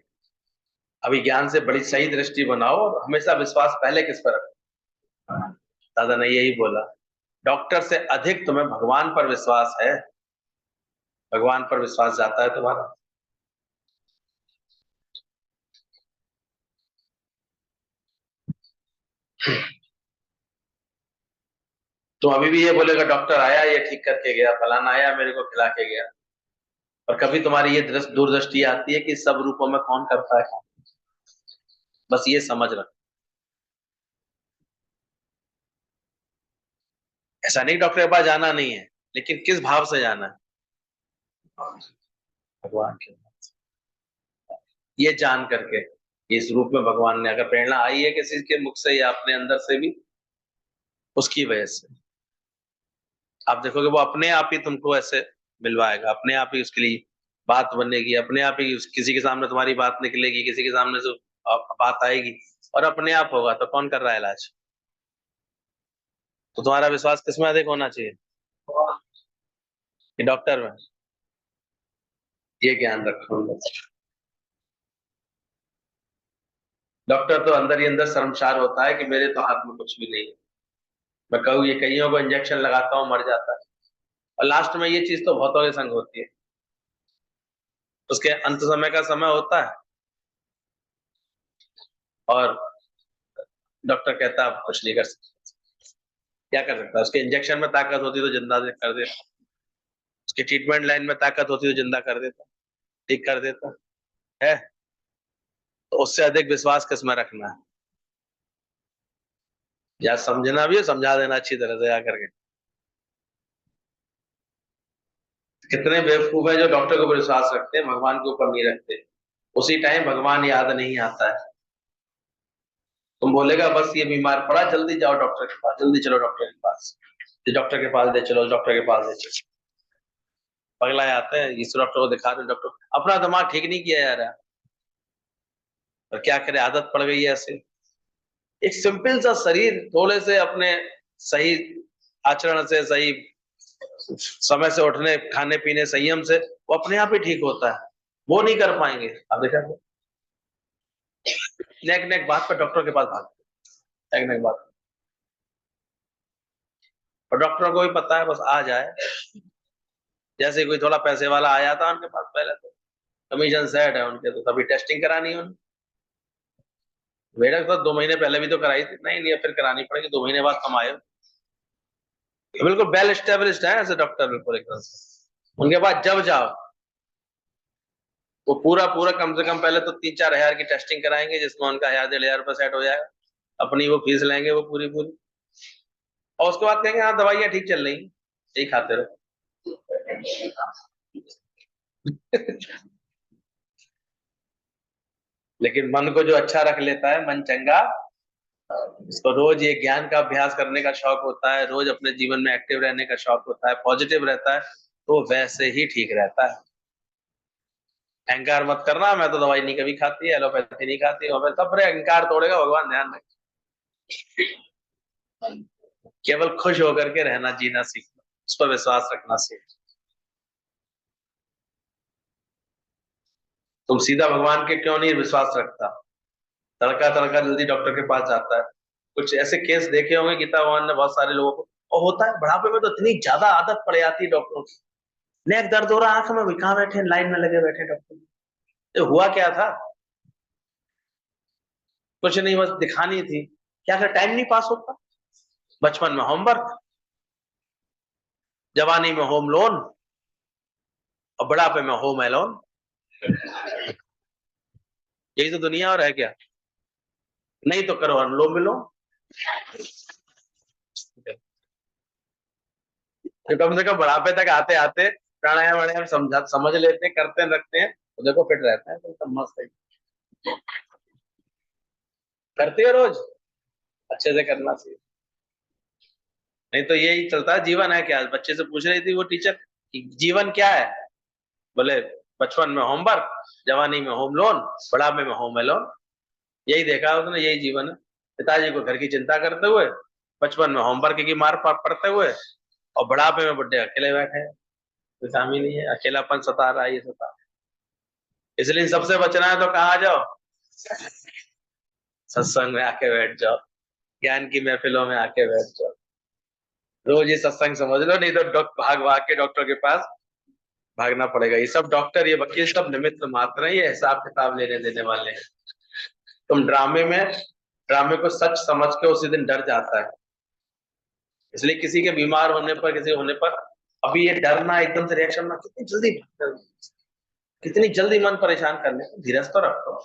अभी ज्ञान से बड़ी सही दृष्टि बनाओ और हमेशा विश्वास पहले किस पर रखो। दादा ने यही बोला, डॉक्टर से अधिक तुम्हें भगवान पर विश्वास है। भगवान पर विश्वास जाता है तुम्हारा। तुम अभी भी ये बोलेगा डॉक्टर आया ये ठीक करके गया, फलाना आया मेरे को खिला के गया, और कभी तुम्हारी ये दूरदृष्टि आती है कि सब रूपों में कौन करता है। बस ये समझ रख। ऐसा नहीं डॉक्टर के पास जाना नहीं है, लेकिन किस भाव से जाना है? भगवान के, ये जान करके इस रूप में भगवान ने अगर प्रेरणा आई है किसी के मुख से या अपने अंदर से भी, उसकी वजह से आप देखोगे वो अपने आप ही तुमको ऐसे मिलवाएगा, अपने आप ही उसके लिए बात बनेगी, अपने आप ही किसी के सामने तुम्हारी बात निकलेगी, किसी के सामने से बात आएगी, और अपने आप होगा। तो कौन कर रहा है इलाज? तो तुम्हारा विश्वास किसमें अधिक होना चाहिए, कि डॉक्टर में? ये ज्ञान रखो। डॉक्टर तो अंदर ही अंदर शर्मसार होता है कि मेरे तो हाथ में कुछ भी नहीं है। मैं कहूँ ये कईयों को इंजेक्शन लगाता हूँ मर जाता है, और लास्ट में ये चीज तो बहुतों के संग होती है। उसके अंत समय का समय होता है और डॉक्टर कहता है आप कुछ नहीं कर सकते। क्या कर सकता है? उसके इंजेक्शन में ताकत होती तो जिंदा कर देता, उसकी ट्रीटमेंट लाइन में ताकत होती तो जिंदा कर देता, ठीक कर देता है। तो उससे अधिक विश्वास किसमें रखना है? या समझना भी है, समझा देना अच्छी तरह से आकर के। कितने बेवकूफ है जो डॉक्टर के ऊपर विश्वास रखते हैं, भगवान के ऊपर नहीं रखते। उसी टाइम भगवान याद नहीं आता है। तुम बोलेगा बस ये बीमार पड़ा, जल्दी जाओ डॉक्टर के पास, जल्दी चलो डॉक्टर के पास, डॉक्टर के पास ले चलो, डॉक्टर के पास ले चलो। पगला आते हैं, इस डॉक्टर को दिखा रहे, डॉक्टर अपना दिमाग ठीक नहीं किया जा रहा, और क्या करे, आदत पड़ गई है ऐसे। एक सिंपल सा शरीर थोड़े से अपने सही आचरण से, सही समय से उठने, खाने पीने, संयम से वो अपने आप ही ठीक होता है। वो नहीं कर पाएंगे। आप देखा, नेक नेक बात पर डॉक्टर के पास भागते, नेक नेक बात, और डॉक्टर को भी पता है बस आ जाए। जैसे कोई थोड़ा पैसे वाला आया था उनके पास, पहले तो कमीशन सेट है उनके, तो तभी टेस्टिंग करानी है उन्हें। मेरा तो 2 महीने पहले भी तो कराई थी, नहीं नहीं फिर करानी पड़ेगी, 2 महीने बाद कम आए। बिल्कुल वेल एस्टेब्लिश्ड है ऐसे डॉक्टर, बिल्कुल एकदम से। उनके पास जब जाओ वो पूरा पूरा कम से कम पहले तो 3-4 हजार की टेस्टिंग कराएंगे, जिसमें उनका 1000-1500 सेट हो जाएगा। अपनी वो फीस लेंगे वो पूरी पूरी, और उसके बाद कहेंगे हाँ दवाइयाँ ठीक चल रही, यही खाते रहो। लेकिन मन को जो अच्छा रख लेता है, मन चंगा, इसको रोज ये ज्ञान का अभ्यास करने का शौक होता है, रोज अपने जीवन में एक्टिव रहने का शौक होता है, पॉजिटिव रहता है, तो वैसे ही ठीक रहता है। अहंकार मत करना, मैं तो दवाई नहीं कभी खाती, एलोपैथी नहीं खाती, और सब पर अहंकार तोड़ेगा भगवान, ध्यान रखे। केवल खुश होकर के रहना, जीना सीखना, उस पर विश्वास रखना सीख। तुम सीधा भगवान के क्यों नहीं विश्वास रखता? तड़का तड़का जल्दी डॉक्टर के पास जाता है। कुछ ऐसे केस देखे होंगे गीता भगवान ने बहुत सारे लोगों को, और होता है बुढ़ापे में तो इतनी ज्यादा आदत पड़ जाती है डॉक्टरों की। नेक दर्द हो रहा, आंख में भी, कहाँ बैठे लाइन में लगे बैठे डॉक्टर। तो हुआ क्या था? कुछ नहीं, बस दिखानी थी। क्या कर, टाइम नहीं पास होता। बचपन में होमवर्क, जवानी में होम लोन, और बुढ़ापे में होम एलोन। यही तो दुनिया और है क्या? नहीं तो करो अनुलोम विलोम, तो कम से कम बुढ़ापे तक आते आते प्राणायाम वाणायाम समझ लेते हैं, करते रखते हैं, तो देखो फिट रहता है, तो सब मस्त है। करते हो रोज, अच्छे से करना चाहिए। नहीं तो यही चलता है, जीवन है क्या? बच्चे से पूछ रही थी वो टीचर कि जीवन क्या है? बोले बचपन में होमवर्क, जवानी में होम लोन, बुढ़ापे में होम एलोन। यही देखा उसने, यही जीवन है। पिताजी को घर की चिंता करते हुए, बचपन में होमवर्क की मार पड़ते हुए, और बुढ़ापे में बुढ़े अकेले बैठे हैं, कोई काम ही नहीं है, अकेलापन सता रहा है, ये सता रहा है। इसलिए सबसे बचना है तो कहाँ जाओ? सत्संग में आके बैठ जाओ, ज्ञान की महफिलों में आके बैठ जाओ। रोज ये सत्संग समझ लो, नहीं तो भाग भाग के डॉक्टर के पास भागना पड़ेगा। ये सब डॉक्टर, ये वकील सब निमित्त मात्र है, ये हिसाब किताब लेने देने वाले हैं। तुम ड्रामे को सच समझ के उसी दिन डर जाता है। इसलिए किसी के बीमार होने पर, किसी होने पर, अभी ये डरना, एकदम से रिएक्शन ना, कितनी जल्दी मन परेशान करने, धीरज तो रखो।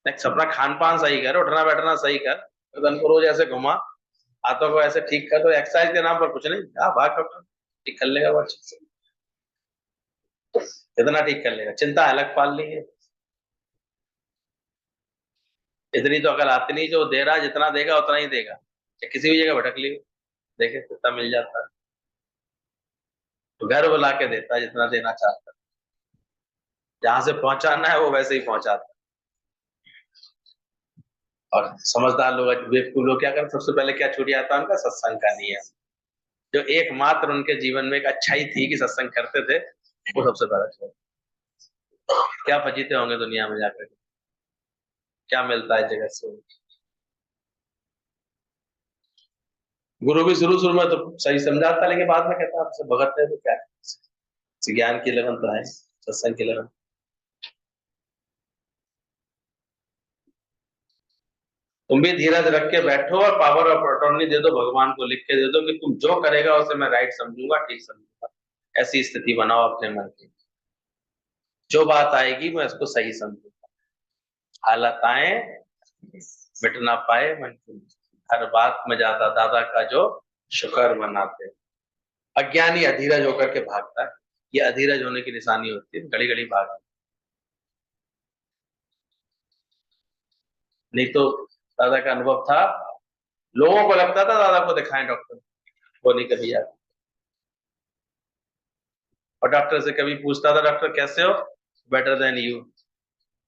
नेक्स्ट अपना खान पान सही कर, उठना बैठना सही कर, गर्दन को रोज ऐसे घुमा, हाथों को ऐसे ठीक कर, तो एक्सरसाइज के नाम पर कुछ नहीं, भाग डॉक्टर ठीक कर लेगा वो अच्छे से। कितना ठीक कर लेगा, चिंता अलग पाल ली है। इतनी तो अकल आती नहीं, जो दे रहा जितना देगा उतना ही देगा, किसी भी जगह भटक ली, देखे कितना मिल जाता है। तो घर बुला के देता है जितना देना चाहता है, जहां से पहुंचाना है वो वैसे ही पहुंचाता है। और समझदार लोग, बेवकूफ लोग क्या करते, सबसे पहले क्या छूट जाता है उनका? सत्संग का नियम। जो एकमात्र उनके जीवन में एक अच्छाई थी कि सत्संग करते थे, वो सबसे पहले छोड़। क्या फजीते होंगे दुनिया में जाकर, क्या मिलता है जगत से। गुरु भी शुरू शुरू में तो सही समझाता, लेकिन बाद में कहता आपसे भगत है तो क्या है? ज्ञान की लगन तो है, सत्संग की लगन। तुम भी धीरज रख के बैठो, और पावर ऑफ अटॉर्नी दे दो भगवान को, लिख के दे दो कि तुम जो करेगा उसे मैं राइट समझूंगा, ठीक समझूंगा। ऐसी स्थिति बनाओ अपने मन की, जो बात आएगी मैं उसको सही समझूंगा। हालत आए मिट ना पाए मन की, हर बात में ज्यादा दादा का जो शुक्र मनाते। अज्ञानी अधीरज होकर के भागता है, ये अधीरज होने की निशानी होती है, घड़ी घड़ी भाग। नहीं तो दादा का अनुभव था, लोगों को लगता था दादा को दिखाएं डॉक्टर, वो नहीं कभी यार। और डॉक्टर से कभी पूछता था, डॉक्टर कैसे हो, बेटर देन यू।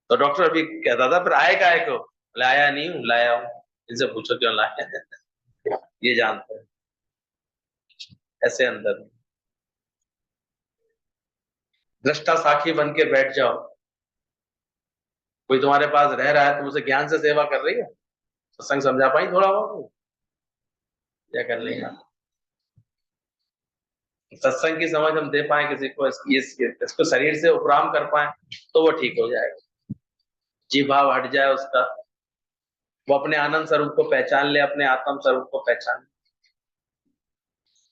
तो डॉक्टर अभी कहता था फिर आए काहे को, लाया नहीं हूँ, लाया हूँ, इनसे पूछो क्यों लाया। ये जानते हैं ऐसे अंदर। दृष्टा साक्षी बन के बैठ जाओ, कोई तुम्हारे पास रह रहा है, तुम उसे ज्ञान से सेवा कर रही है, सत्संग समझा पाई थोड़ा बहुत, क्या कर लेगा। सत्संग की समझ हम दे पाए किसी को, इसको शरीर से उपराम कर पाए तो वो ठीक हो जाएगा, जी भाव हट जाए उसका, वो अपने आनंद स्वरूप को पहचान ले, अपने आत्म स्वरूप को पहचान ले,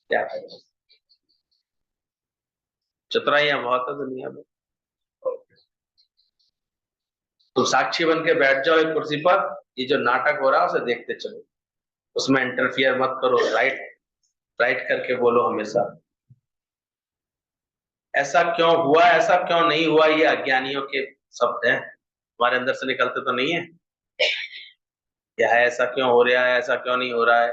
क्या करें। चतुराइयां बहुत है दुनिया में। तो साक्षी बन के बैठ जाओ एक कुर्सी पर, ये जो नाटक हो रहा है उसे देखते चलो, उसमें इंटरफियर मत करो, राइट राइट करके बोलो हमेशा। ऐसा क्यों हुआ, ऐसा क्यों नहीं हुआ, ये अज्ञानियों के शब्द हैं, हमारे अंदर से निकलते तो नहीं है। क्या है, ऐसा क्यों हो रहा है, ऐसा क्यों नहीं हो रहा है।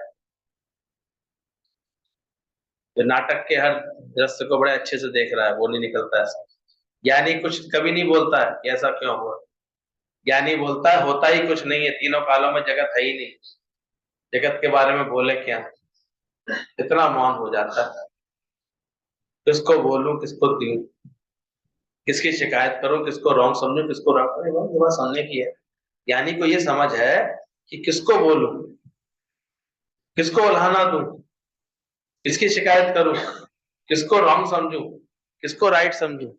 जो नाटक के हर दृश्य को बड़े अच्छे से देख रहा है वो नहीं निकलता ऐसा। ज्ञानी कुछ कभी नहीं बोलता है कि ऐसा क्यों हुआ, ज्ञानी बोलता है होता ही कुछ नहीं है, तीनों कालों में जगत है ही नहीं, जगत के बारे में बोले क्या, इतना मौन हो जाता है। किसको बोलूं, किसको दूं, किसकी शिकायत करूं, किसको रॉन्ग समझूं, किसको रॉन्ग, ये बात समझने की है। ज्ञानी को ये समझ है कि किसको बोलूं, किसको उल्हाना दूं, किसकी शिकायत करूं, किसको रॉन्ग समझूं, किसको राइट समझूं।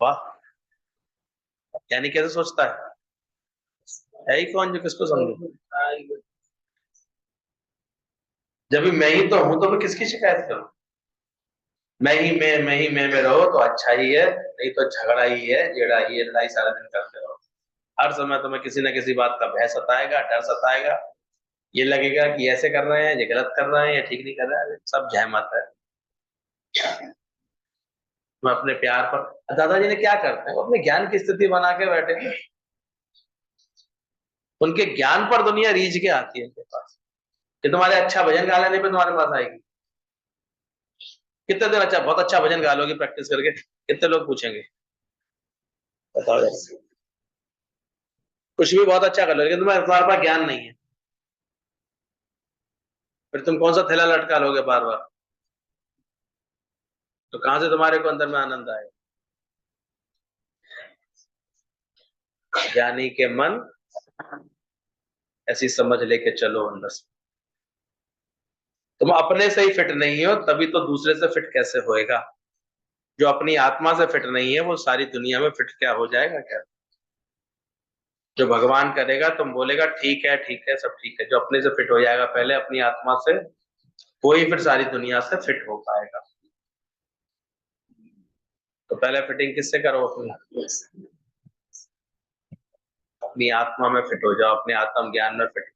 वाह, ज्ञानी कैसे सोचता है ही कौन जो किसको समझूं। जब भी मैं ही तो हूं तो मैं किसकी शिकायत करूं। मैं ही में रहो तो अच्छा ही है, नहीं तो झगड़ा ही है, जेड़ा ही है, लड़ाई सारा दिन करते रहो। हर समय तुम्हें किसी न किसी बात का भय सताएगा, डर सताएगा, ये लगेगा कि ऐसे कर रहे हैं, ये गलत कर रहे हैं, ये ठीक नहीं कर रहे हैं, सब जहमत है। मैं अपने प्यार पर, दादाजी ने क्या करते हैं, वो अपने ज्ञान की स्थिति बना के बैठे हैं, उनके ज्ञान पर दुनिया रीझ के आती है उनके पास, कि तुम्हारे अच्छा भजन गा लेने पे तुम्हारे पास आएगी। कितने दिन अच्छा, बहुत अच्छा भजन गा लोगे प्रैक्टिस करके, कितने लोग पूछेंगे, बताओ जरा। कुछ भी बहुत अच्छा कर लो लेकिन तुम्हारे पास ज्ञान नहीं है, फिर तुम कौन सा थैला लटका लोगे बार बार, तो कहां से तुम्हारे को अंदर में आनंद आएगा। ज्ञानी के मन ऐसी समझ लेके चलो अंदर से, तुम अपने से ही फिट नहीं हो तभी तो दूसरे से फिट कैसे होएगा। जो अपनी आत्मा से फिट नहीं है वो सारी दुनिया में फिट क्या हो जाएगा क्या। जो भगवान करेगा तुम बोलेगा ठीक है सब ठीक है, जो अपने से फिट हो जाएगा पहले अपनी आत्मा से, वही फिर सारी दुनिया से फिट हो पाएगा। तो पहले फिटिंग किससे करो, अपनी आत्मा में फिट हो जाओ, अपने आत्म ज्ञान में फिट